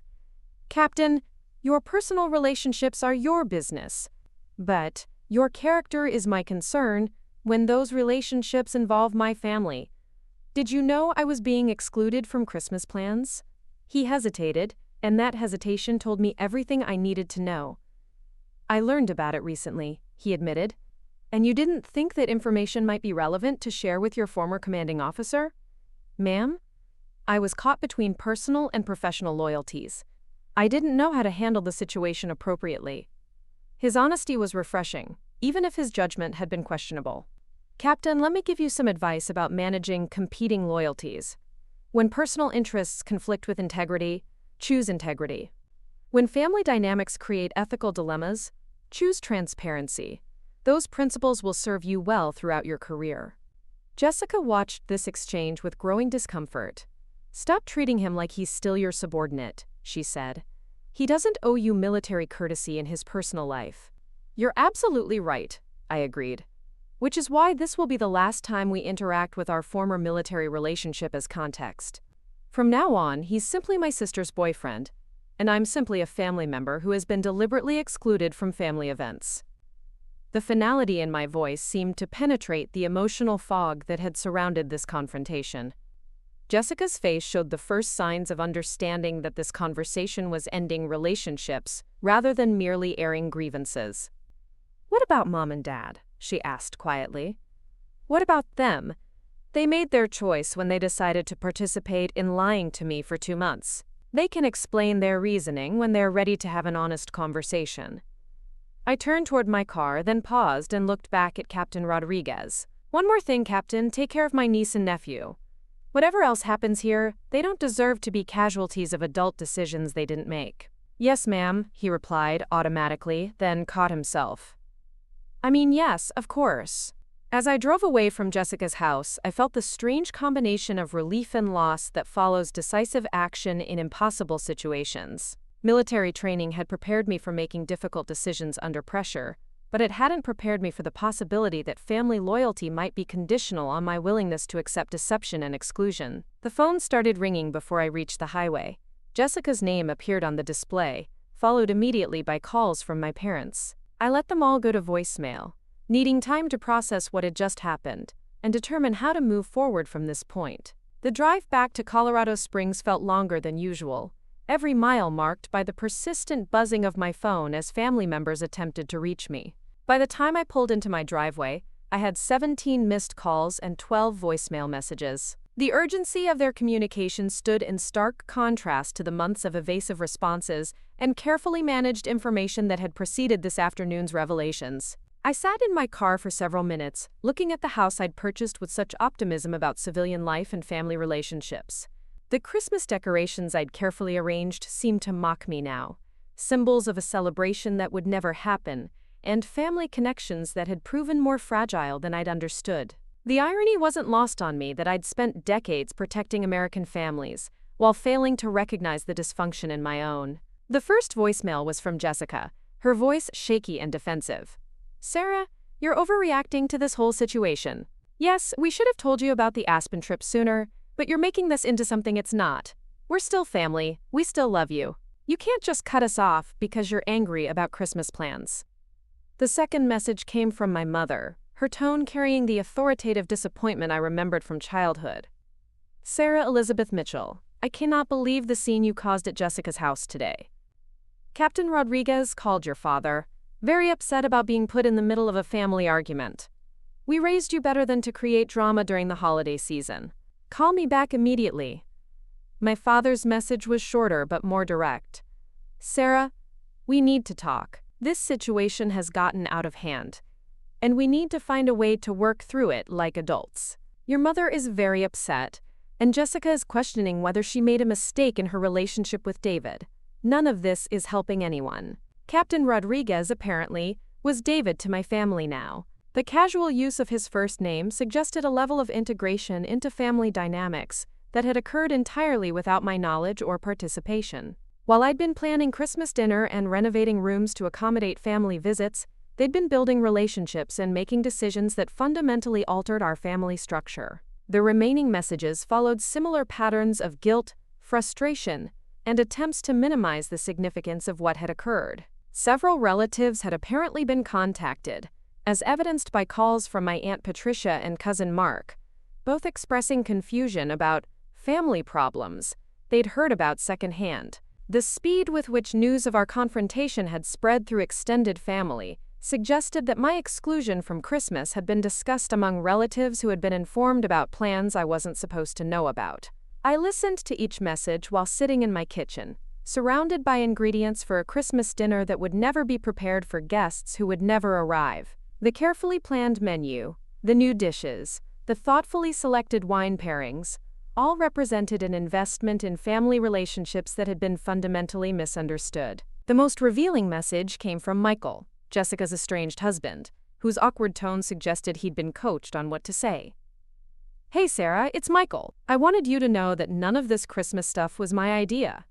Captain, your personal relationships are your business, but your character is my concern when those relationships involve my family. Did you know I was being excluded from Christmas plans? He hesitated, and that hesitation told me everything I needed to know. I learned about it recently, he admitted. And you didn't think that information might be relevant to share with your former commanding officer? Ma'am? I was caught between personal and professional loyalties. I didn't know how to handle the situation appropriately. His honesty was refreshing, even if his judgment had been questionable. Captain, let me give you some advice about managing competing loyalties. When personal interests conflict with integrity, choose integrity. When family dynamics create ethical dilemmas, choose transparency. Those principles will serve you well throughout your career. Jessica watched this exchange with growing discomfort. Stop treating him like he's still your subordinate, she said. He doesn't owe you military courtesy in his personal life. You're absolutely right, I agreed. Which is why this will be the last time we interact with our former military relationship as context. From now on, he's simply my sister's boyfriend, and I'm simply a family member who has been deliberately excluded from family events. The finality in my voice seemed to penetrate the emotional fog that had surrounded this confrontation. Jessica's face showed the first signs of understanding that this conversation was ending relationships rather than merely airing grievances. What about Mom and Dad? She asked quietly. What about them? They made their choice when they decided to participate in lying to me for 2 months. They can explain their reasoning when they're ready to have an honest conversation. I turned toward my car, then paused and looked back at Captain Rodriguez. One more thing, Captain, take care of my niece and nephew. Whatever else happens here, they don't deserve to be casualties of adult decisions they didn't make. Yes, ma'am, he replied automatically, then caught himself. I mean, yes, of course. As I drove away from Jessica's house, I felt the strange combination of relief and loss that follows decisive action in impossible situations. Military training had prepared me for making difficult decisions under pressure, but it hadn't prepared me for the possibility that family loyalty might be conditional on my willingness to accept deception and exclusion. The phone started ringing before I reached the highway. Jessica's name appeared on the display, followed immediately by calls from my parents. I let them all go to voicemail, needing time to process what had just happened and determine how to move forward from this point. The drive back to Colorado Springs felt longer than usual, every mile marked by the persistent buzzing of my phone as family members attempted to reach me. By the time I pulled into my driveway, I had 17 missed calls and 12 voicemail messages. The urgency of their communication stood in stark contrast to the months of evasive responses and carefully managed information that had preceded this afternoon's revelations. I sat in my car for several minutes, looking at the house I'd purchased with such optimism about civilian life and family relationships. The Christmas decorations I'd carefully arranged seemed to mock me now, symbols of a celebration that would never happen, and family connections that had proven more fragile than I'd understood. The irony wasn't lost on me that I'd spent decades protecting American families, while failing to recognize the dysfunction in my own. The first voicemail was from Jessica, her voice shaky and defensive. Sarah, you're overreacting to this whole situation. Yes, we should have told you about the Aspen trip sooner, but you're making this into something it's not. We're still family, we still love you. You can't just cut us off because you're angry about Christmas plans. The second message came from my mother, her tone carrying the authoritative disappointment I remembered from childhood. Sarah Elizabeth Mitchell, I cannot believe the scene you caused at Jessica's house today. Captain Rodriguez called your father, very upset about being put in the middle of a family argument. We raised you better than to create drama during the holiday season. Call me back immediately." My father's message was shorter but more direct. "Sarah, we need to talk. This situation has gotten out of hand, and we need to find a way to work through it like adults. Your mother is very upset, and Jessica is questioning whether she made a mistake in her relationship with David. None of this is helping anyone. Captain Rodriguez, apparently, was David to my family now." The casual use of his first name suggested a level of integration into family dynamics that had occurred entirely without my knowledge or participation. While I'd been planning Christmas dinner and renovating rooms to accommodate family visits, they'd been building relationships and making decisions that fundamentally altered our family structure. The remaining messages followed similar patterns of guilt, frustration, and attempts to minimize the significance of what had occurred. Several relatives had apparently been contacted, as evidenced by calls from my Aunt Patricia and cousin Mark, both expressing confusion about family problems they'd heard about secondhand. The speed with which news of our confrontation had spread through extended family suggested that my exclusion from Christmas had been discussed among relatives who had been informed about plans I wasn't supposed to know about. I listened to each message while sitting in my kitchen, surrounded by ingredients for a Christmas dinner that would never be prepared for guests who would never arrive. The carefully planned menu, the new dishes, the thoughtfully selected wine pairings, all represented an investment in family relationships that had been fundamentally misunderstood. The most revealing message came from Michael, Jessica's estranged husband, whose awkward tone suggested he'd been coached on what to say. "Hey Sarah, it's Michael. I wanted you to know that none of this Christmas stuff was my idea.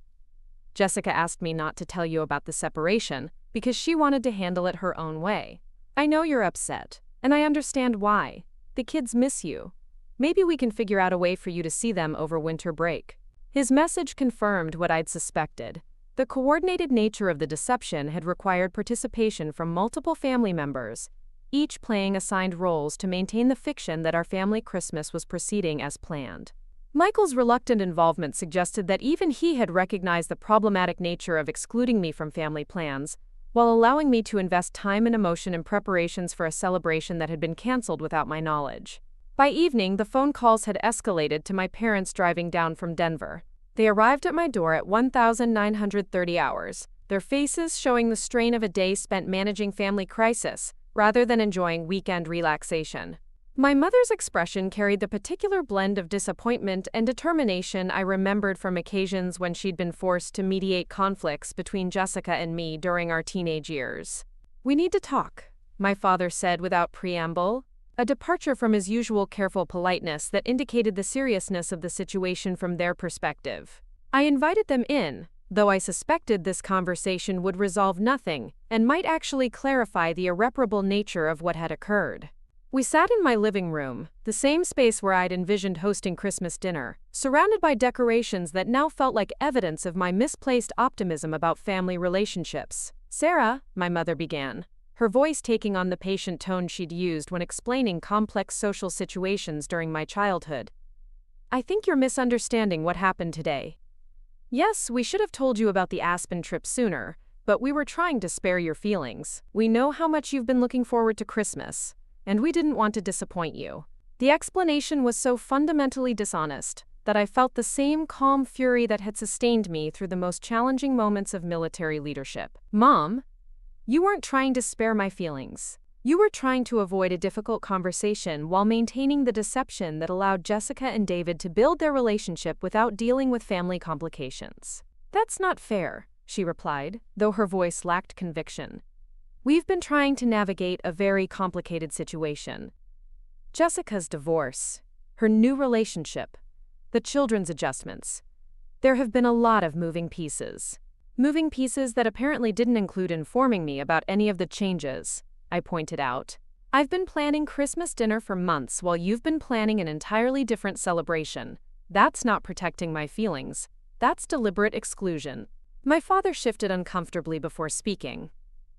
Jessica asked me not to tell you about the separation because she wanted to handle it her own way. I know you're upset, and I understand why. The kids miss you. Maybe we can figure out a way for you to see them over winter break." His message confirmed what I'd suspected. The coordinated nature of the deception had required participation from multiple family members, each playing assigned roles to maintain the fiction that our family Christmas was proceeding as planned. Michael's reluctant involvement suggested that even he had recognized the problematic nature of excluding me from family plans, while allowing me to invest time and emotion in preparations for a celebration that had been canceled without my knowledge. By evening, the phone calls had escalated to my parents driving down from Denver. They arrived at my door at 1930 hours, their faces showing the strain of a day spent managing family crisis, rather than enjoying weekend relaxation. My mother's expression carried the particular blend of disappointment and determination I remembered from occasions when she'd been forced to mediate conflicts between Jessica and me during our teenage years. "We need to talk," my father said without preamble, a departure from his usual careful politeness that indicated the seriousness of the situation from their perspective. I invited them in, though I suspected this conversation would resolve nothing and might actually clarify the irreparable nature of what had occurred. We sat in my living room, the same space where I'd envisioned hosting Christmas dinner, surrounded by decorations that now felt like evidence of my misplaced optimism about family relationships. "Sarah," my mother began, her voice taking on the patient tone she'd used when explaining complex social situations during my childhood. "I think you're misunderstanding what happened today. Yes, we should have told you about the Aspen trip sooner, but we were trying to spare your feelings. We know how much you've been looking forward to Christmas, and we didn't want to disappoint you." The explanation was so fundamentally dishonest that I felt the same calm fury that had sustained me through the most challenging moments of military leadership. "Mom, you weren't trying to spare my feelings. You were trying to avoid a difficult conversation while maintaining the deception that allowed Jessica and David to build their relationship without dealing with family complications." "That's not fair," she replied, though her voice lacked conviction. "We've been trying to navigate a very complicated situation. Jessica's divorce, her new relationship, the children's adjustments. There have been a lot of moving pieces. Moving pieces that apparently didn't include informing me about any of the changes," I pointed out. "I've been planning Christmas dinner for months while you've been planning an entirely different celebration. That's not protecting my feelings. That's deliberate exclusion." My father shifted uncomfortably before speaking.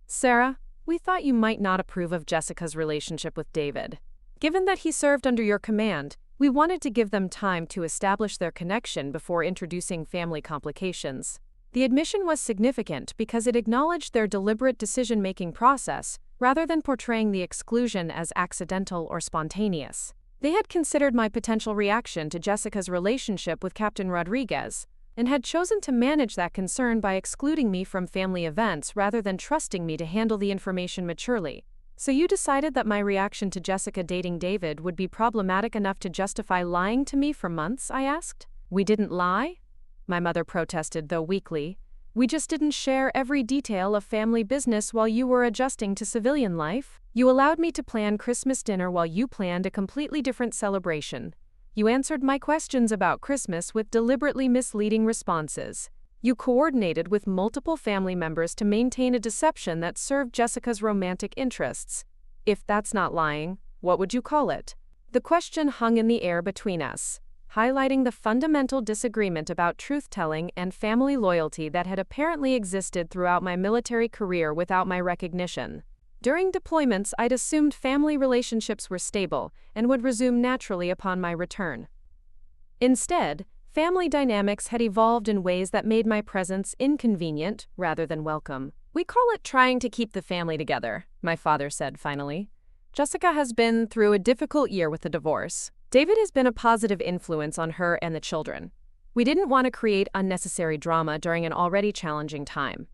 "Sarah, we thought you might not approve of Jessica's relationship with David. Given that he served under your command, we wanted to give them time to establish their connection before introducing family complications." The admission was significant because it acknowledged their deliberate decision-making process rather than portraying the exclusion as accidental or spontaneous. They had considered my potential reaction to Jessica's relationship with Captain Rodriguez, and had chosen to manage that concern by excluding me from family events rather than trusting me to handle the information maturely. So you decided that my reaction to Jessica dating David would be problematic enough to justify lying to me for months, I asked. We didn't lie? My mother protested, though weakly. We just didn't share every detail of family business while you were adjusting to civilian life. You allowed me to plan Christmas dinner while you planned a completely different celebration. You answered my questions about Christmas with deliberately misleading responses. You coordinated with multiple family members to maintain a deception that served Jessica's romantic interests. If that's not lying, what would you call it? The question hung in the air between us, highlighting the fundamental disagreement about truth-telling and family loyalty that had apparently existed throughout my military career without my recognition. During deployments, I'd assumed family relationships were stable and would resume naturally upon my return. Instead, family dynamics had evolved in ways that made my presence inconvenient rather than welcome. We call it trying to keep the family together, my father said finally. Jessica has been through a difficult year with the divorce. David has been a positive influence on her and the children. We didn't want to create unnecessary drama during an already challenging time.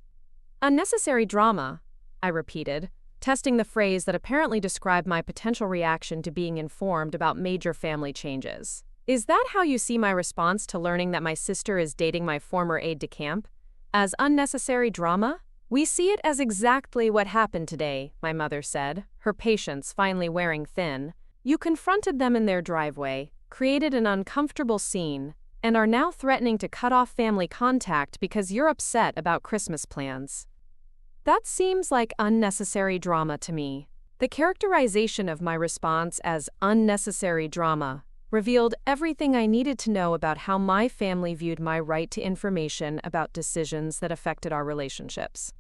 Unnecessary drama, I repeated, testing the phrase that apparently described my potential reaction to being informed about major family changes. Is that how you see my response to learning that my sister is dating my former aide-de-camp? As unnecessary drama? We see it as exactly what happened today, my mother said, her patience finally wearing thin. You confronted them in their driveway, created an uncomfortable scene, and are now threatening to cut off family contact because you're upset about Christmas plans. That seems like unnecessary drama to me. The characterization of my response as unnecessary drama revealed everything I needed to know about how my family viewed my right to information about decisions that affected our relationships.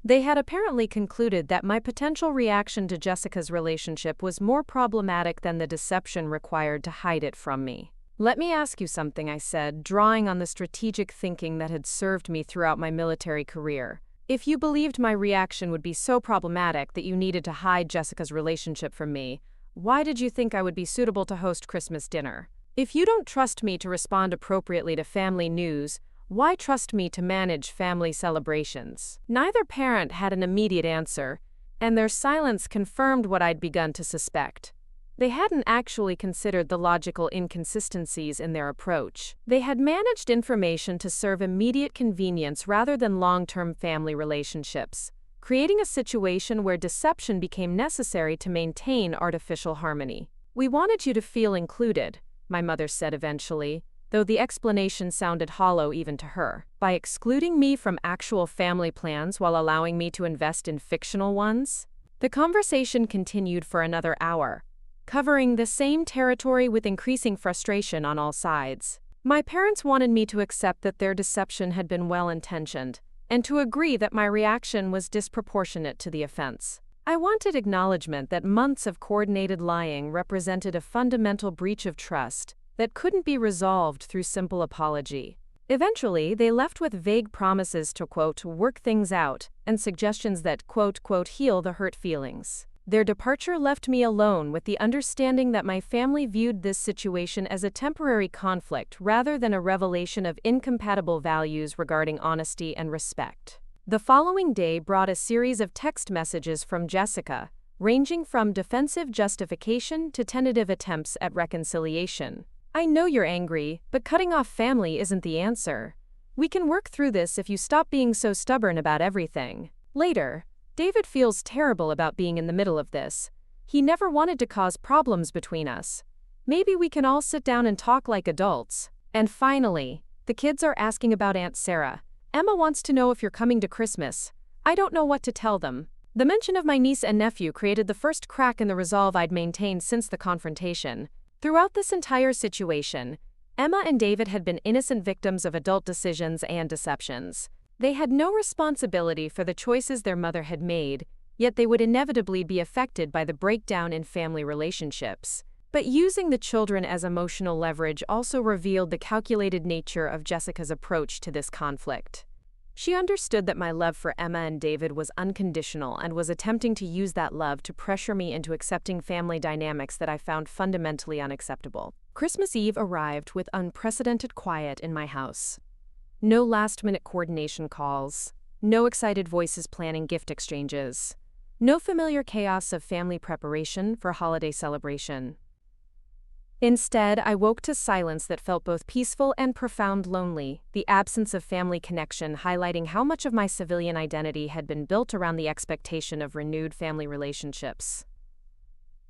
They had apparently concluded that my potential reaction to Jessica's relationship was more problematic than the deception required to hide it from me. Let me ask you something, I said, drawing on the strategic thinking that had served me throughout my military career. If you believed my reaction would be so problematic that you needed to hide Jessica's relationship from me, why did you think I would be suitable to host Christmas dinner? If you don't trust me to respond appropriately to family news, why trust me to manage family celebrations? Neither parent had an immediate answer, and their silence confirmed what I'd begun to suspect. They hadn't actually considered the logical inconsistencies in their approach. They had managed information to serve immediate convenience rather than long-term family relationships, creating a situation where deception became necessary to maintain artificial harmony. We wanted you to feel included, my mother said eventually, though the explanation sounded hollow even to her. By excluding me from actual family plans while allowing me to invest in fictional ones? The conversation continued for another hour, covering the same territory with increasing frustration on all sides. My parents wanted me to accept that their deception had been well-intentioned, and to agree that my reaction was disproportionate to the offense. I wanted acknowledgement that months of coordinated lying represented a fundamental breach of trust that couldn't be resolved through simple apology. Eventually, they left with vague promises to, quote, work things out, and suggestions that, quote, heal the hurt feelings. Their departure left me alone with the understanding that my family viewed this situation as a temporary conflict rather than a revelation of incompatible values regarding honesty and respect. The following day brought a series of text messages from Jessica, ranging from defensive justification to tentative attempts at reconciliation. I know you're angry, but cutting off family isn't the answer. We can work through this if you stop being so stubborn about everything. Later, David feels terrible about being in the middle of this. He never wanted to cause problems between us. Maybe we can all sit down and talk like adults. And finally, the kids are asking about Aunt Sarah. Emma wants to know if you're coming to Christmas. I don't know what to tell them. The mention of my niece and nephew created the first crack in the resolve I'd maintained since the confrontation. Throughout this entire situation, Emma and David had been innocent victims of adult decisions and deceptions. They had no responsibility for the choices their mother had made, yet they would inevitably be affected by the breakdown in family relationships. But using the children as emotional leverage also revealed the calculated nature of Jessica's approach to this conflict. She understood that my love for Emma and David was unconditional and was attempting to use that love to pressure me into accepting family dynamics that I found fundamentally unacceptable. Christmas Eve arrived with unprecedented quiet in my house. No last-minute coordination calls, no excited voices planning gift exchanges, no familiar chaos of family preparation for holiday celebration. Instead, I woke to silence that felt both peaceful and profound lonely, the absence of family connection highlighting how much of my civilian identity had been built around the expectation of renewed family relationships.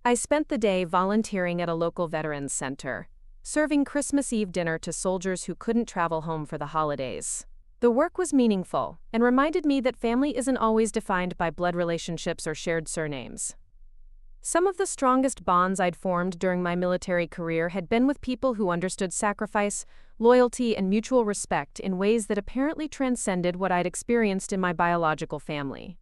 I spent the day volunteering at a local veterans center, serving Christmas Eve dinner to soldiers who couldn't travel home for the holidays. The work was meaningful and reminded me that family isn't always defined by blood relationships or shared surnames. Some of the strongest bonds I'd formed during my military career had been with people who understood sacrifice, loyalty, and mutual respect in ways that apparently transcended what I'd experienced in my biological family.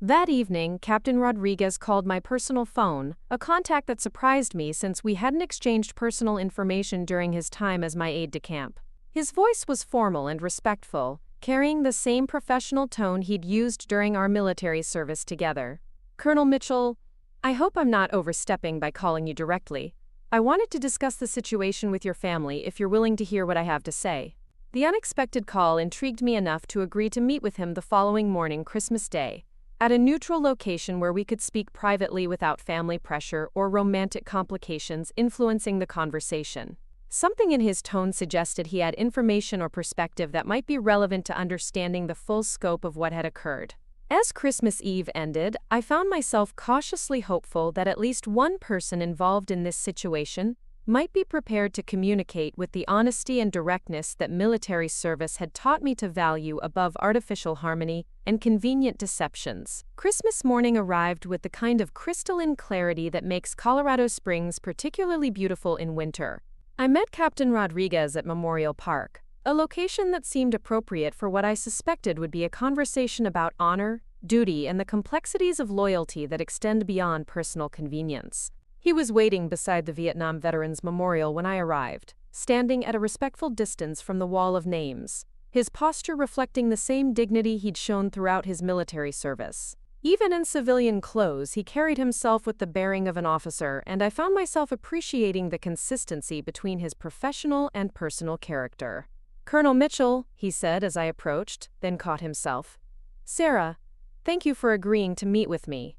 That evening, Captain Rodriguez called my personal phone, a contact that surprised me since we hadn't exchanged personal information during his time as my aide-de-camp. His voice was formal and respectful, carrying the same professional tone he'd used during our military service together. "Colonel Mitchell, I hope I'm not overstepping by calling you directly. I wanted to discuss the situation with your family if you're willing to hear what I have to say." The unexpected call intrigued me enough to agree to meet with him the following morning, Christmas Day, at a neutral location where we could speak privately without family pressure or romantic complications influencing the conversation. Something in his tone suggested he had information or perspective that might be relevant to understanding the full scope of what had occurred. As Christmas Eve ended, I found myself cautiously hopeful that at least one person involved in this situation might be prepared to communicate with the honesty and directness that military service had taught me to value above artificial harmony and convenient deceptions. Christmas morning arrived with the kind of crystalline clarity that makes Colorado Springs particularly beautiful in winter. I met Captain Rodriguez at Memorial Park, a location that seemed appropriate for what I suspected would be a conversation about honor, duty, and the complexities of loyalty that extend beyond personal convenience. He was waiting beside the Vietnam Veterans Memorial when I arrived, standing at a respectful distance from the wall of names, his posture reflecting the same dignity he'd shown throughout his military service. Even in civilian clothes, he carried himself with the bearing of an officer, and I found myself appreciating the consistency between his professional and personal character. "Colonel Mitchell," he said as I approached, then caught himself. "Sarah, thank you for agreeing to meet with me.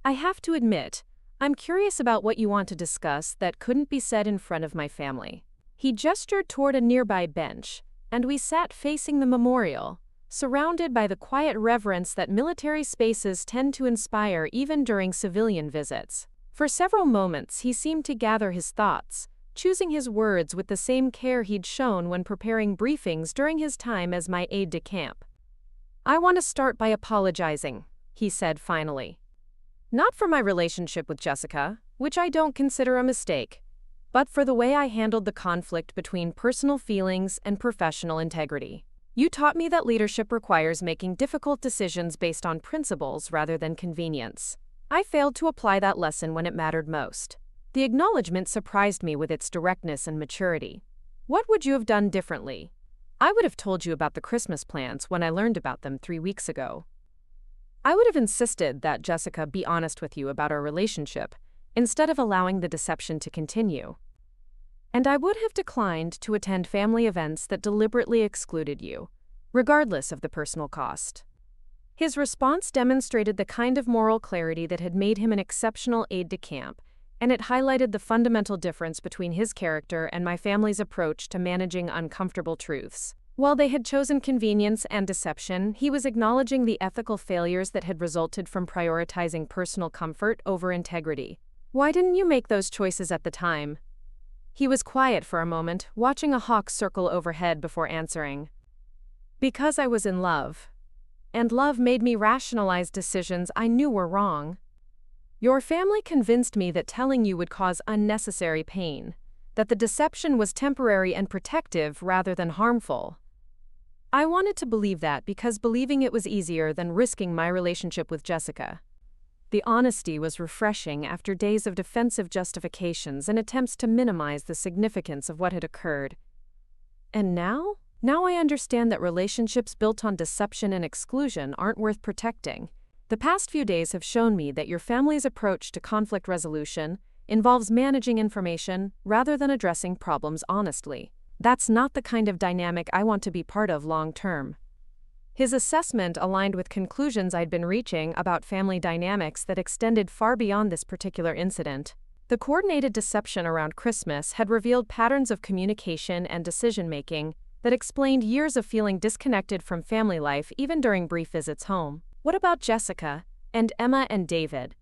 I have to admit, I'm curious about what you want to discuss that couldn't be said in front of my family." He gestured toward a nearby bench, and we sat facing the memorial, surrounded by the quiet reverence that military spaces tend to inspire even during civilian visits. For several moments, he seemed to gather his thoughts, choosing his words with the same care he'd shown when preparing briefings during his time as my aide-de-camp. "I want to start by apologizing," he said finally. "Not for my relationship with Jessica, which I don't consider a mistake, but for the way I handled the conflict between personal feelings and professional integrity. You taught me that leadership requires making difficult decisions based on principles rather than convenience. I failed to apply that lesson when it mattered most." The acknowledgement surprised me with its directness and maturity. "What would you have done differently?" "I would have told you about the Christmas plans when I learned about them 3 weeks ago. I would have insisted that Jessica be honest with you about our relationship, instead of allowing the deception to continue. And I would have declined to attend family events that deliberately excluded you, regardless of the personal cost." His response demonstrated the kind of moral clarity that had made him an exceptional aide-de-camp, and it highlighted the fundamental difference between his character and my family's approach to managing uncomfortable truths. While they had chosen convenience and deception, he was acknowledging the ethical failures that had resulted from prioritizing personal comfort over integrity. "Why didn't you make those choices at the time?" He was quiet for a moment, watching a hawk circle overhead before answering. "Because I was in love. And love made me rationalize decisions I knew were wrong. Your family convinced me that telling you would cause unnecessary pain, that the deception was temporary and protective rather than harmful. I wanted to believe that because believing it was easier than risking my relationship with Jessica." The honesty was refreshing after days of defensive justifications and attempts to minimize the significance of what had occurred. "And now?" Now I understand that relationships built on deception and exclusion aren't worth protecting. The past few days have shown me that your family's approach to conflict resolution involves managing information rather than addressing problems honestly. That's not the kind of dynamic I want to be part of long term. His assessment aligned with conclusions I'd been reaching about family dynamics that extended far beyond this particular incident. The coordinated deception around Christmas had revealed patterns of communication and decision-making that explained years of feeling disconnected from family life even during brief visits home. What about Jessica, and Emma and David?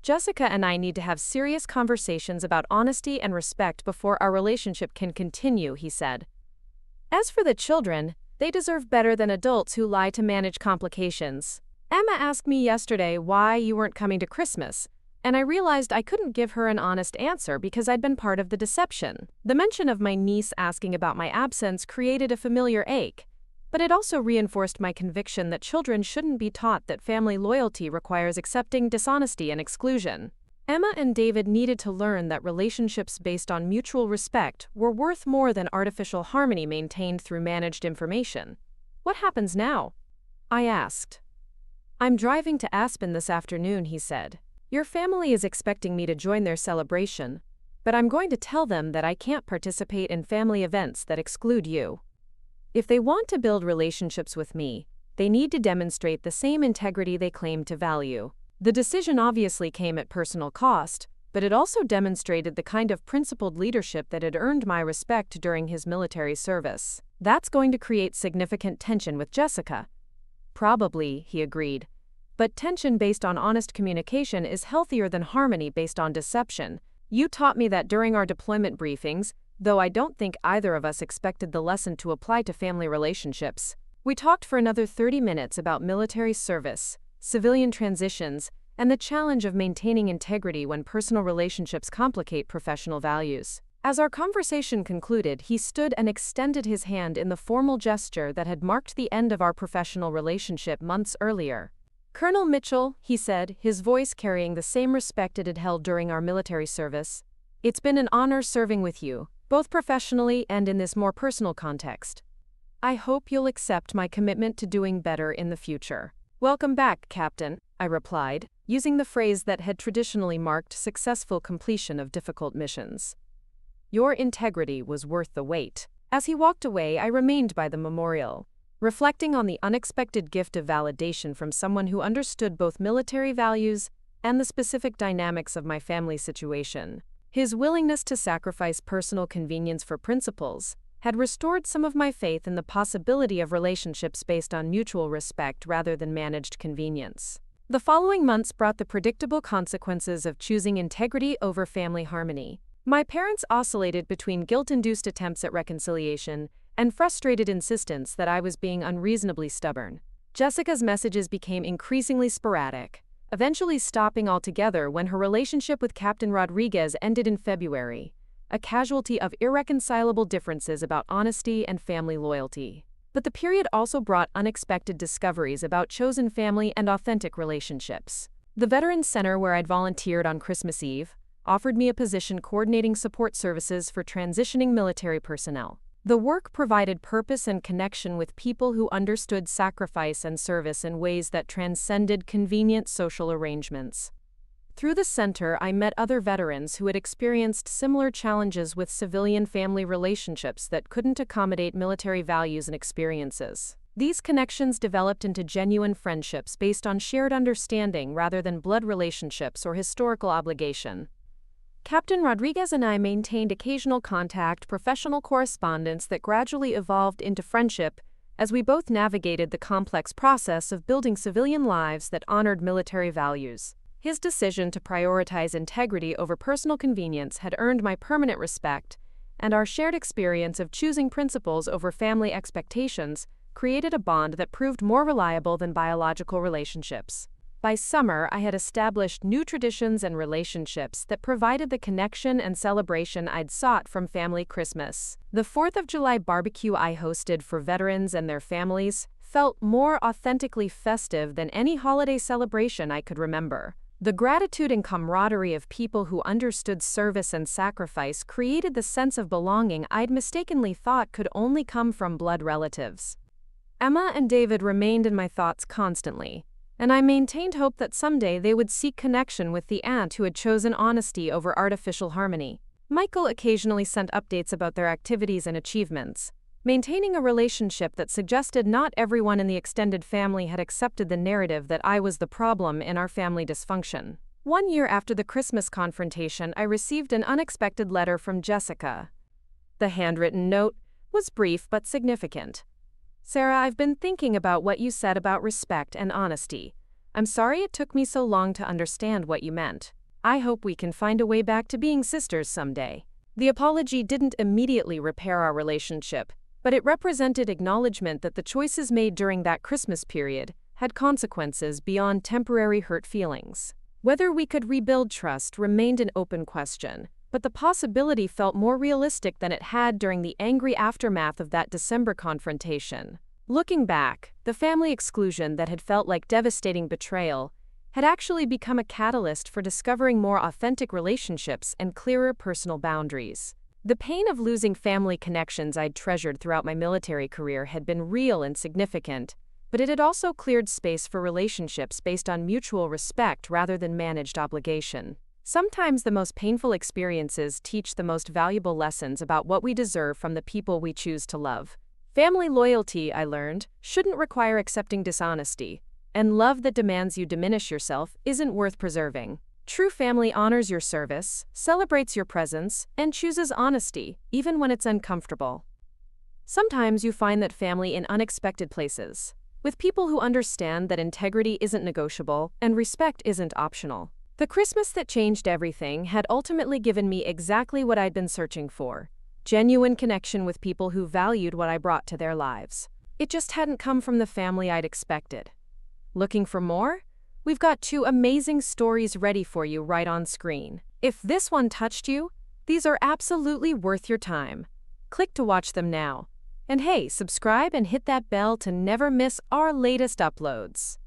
Jessica and I need to have serious conversations about honesty and respect before our relationship can continue, he said. As for the children, they deserve better than adults who lie to manage complications. Emma asked me yesterday why you weren't coming to Christmas, and I realized I couldn't give her an honest answer because I'd been part of the deception. The mention of my niece asking about my absence created a familiar ache, but it also reinforced my conviction that children shouldn't be taught that family loyalty requires accepting dishonesty and exclusion. Emma and David needed to learn that relationships based on mutual respect were worth more than artificial harmony maintained through managed information. What happens now? I asked. I'm driving to Aspen this afternoon, he said. Your family is expecting me to join their celebration, but I'm going to tell them that I can't participate in family events that exclude you. If they want to build relationships with me, they need to demonstrate the same integrity they claim to value. The decision obviously came at personal cost, but it also demonstrated the kind of principled leadership that had earned my respect during his military service. That's going to create significant tension with Jessica. Probably, he agreed. But tension based on honest communication is healthier than harmony based on deception. You taught me that during our deployment briefings, though I don't think either of us expected the lesson to apply to family relationships. We talked for another 30 minutes about military service, civilian transitions, and the challenge of maintaining integrity when personal relationships complicate professional values. As our conversation concluded, he stood and extended his hand in the formal gesture that had marked the end of our professional relationship months earlier. Colonel Mitchell, he said, his voice carrying the same respect it had held during our military service. It's been an honor serving with you, both professionally and in this more personal context. I hope you'll accept my commitment to doing better in the future. Welcome back, Captain, I replied, using the phrase that had traditionally marked successful completion of difficult missions. Your integrity was worth the wait. As he walked away, I remained by the memorial, reflecting on the unexpected gift of validation from someone who understood both military values and the specific dynamics of my family situation. His willingness to sacrifice personal convenience for principles had restored some of my faith in the possibility of relationships based on mutual respect rather than managed convenience. The following months brought the predictable consequences of choosing integrity over family harmony. My parents oscillated between guilt-induced attempts at reconciliation and frustrated insistence that I was being unreasonably stubborn. Jessica's messages became increasingly sporadic, eventually stopping altogether when her relationship with Captain Rodriguez ended in February, a casualty of irreconcilable differences about honesty and family loyalty. But the period also brought unexpected discoveries about chosen family and authentic relationships. The Veterans Center where I'd volunteered on Christmas Eve offered me a position coordinating support services for transitioning military personnel. The work provided purpose and connection with people who understood sacrifice and service in ways that transcended convenient social arrangements. Through the center, I met other veterans who had experienced similar challenges with civilian-family relationships that couldn't accommodate military values and experiences. These connections developed into genuine friendships based on shared understanding rather than blood relationships or historical obligation. Captain Rodriguez and I maintained occasional contact, professional correspondence that gradually evolved into friendship as we both navigated the complex process of building civilian lives that honored military values. His decision to prioritize integrity over personal convenience had earned my permanent respect, and our shared experience of choosing principles over family expectations created a bond that proved more reliable than biological relationships. By summer, I had established new traditions and relationships that provided the connection and celebration I'd sought from family Christmas. The 4th of July barbecue I hosted for veterans and their families felt more authentically festive than any holiday celebration I could remember. The gratitude and camaraderie of people who understood service and sacrifice created the sense of belonging I'd mistakenly thought could only come from blood relatives. Emma and David remained in my thoughts constantly, and I maintained hope that someday they would seek connection with the aunt who had chosen honesty over artificial harmony. Michael occasionally sent updates about their activities and achievements, maintaining a relationship that suggested not everyone in the extended family had accepted the narrative that I was the problem in our family dysfunction. 1 year after the Christmas confrontation, I received an unexpected letter from Jessica. The handwritten note was brief but significant. "Sarah, I've been thinking about what you said about respect and honesty. I'm sorry it took me so long to understand what you meant. I hope we can find a way back to being sisters someday." The apology didn't immediately repair our relationship, but it represented acknowledgement that the choices made during that Christmas period had consequences beyond temporary hurt feelings. Whether we could rebuild trust remained an open question, but the possibility felt more realistic than it had during the angry aftermath of that December confrontation. Looking back, the family exclusion that had felt like devastating betrayal had actually become a catalyst for discovering more authentic relationships and clearer personal boundaries. The pain of losing family connections I'd treasured throughout my military career had been real and significant, but it had also cleared space for relationships based on mutual respect rather than managed obligation. Sometimes the most painful experiences teach the most valuable lessons about what we deserve from the people we choose to love. Family loyalty, I learned, shouldn't require accepting dishonesty, and love that demands you diminish yourself isn't worth preserving. True family honors your service, celebrates your presence, and chooses honesty, even when it's uncomfortable. Sometimes you find that family in unexpected places, with people who understand that integrity isn't negotiable and respect isn't optional. The Christmas that changed everything had ultimately given me exactly what I'd been searching for: genuine connection with people who valued what I brought to their lives. It just hadn't come from the family I'd expected. Looking for more? We've got 2 amazing stories ready for you right on screen. If this one touched you, these are absolutely worth your time. Click to watch them now. And hey, subscribe and hit that bell to never miss our latest uploads.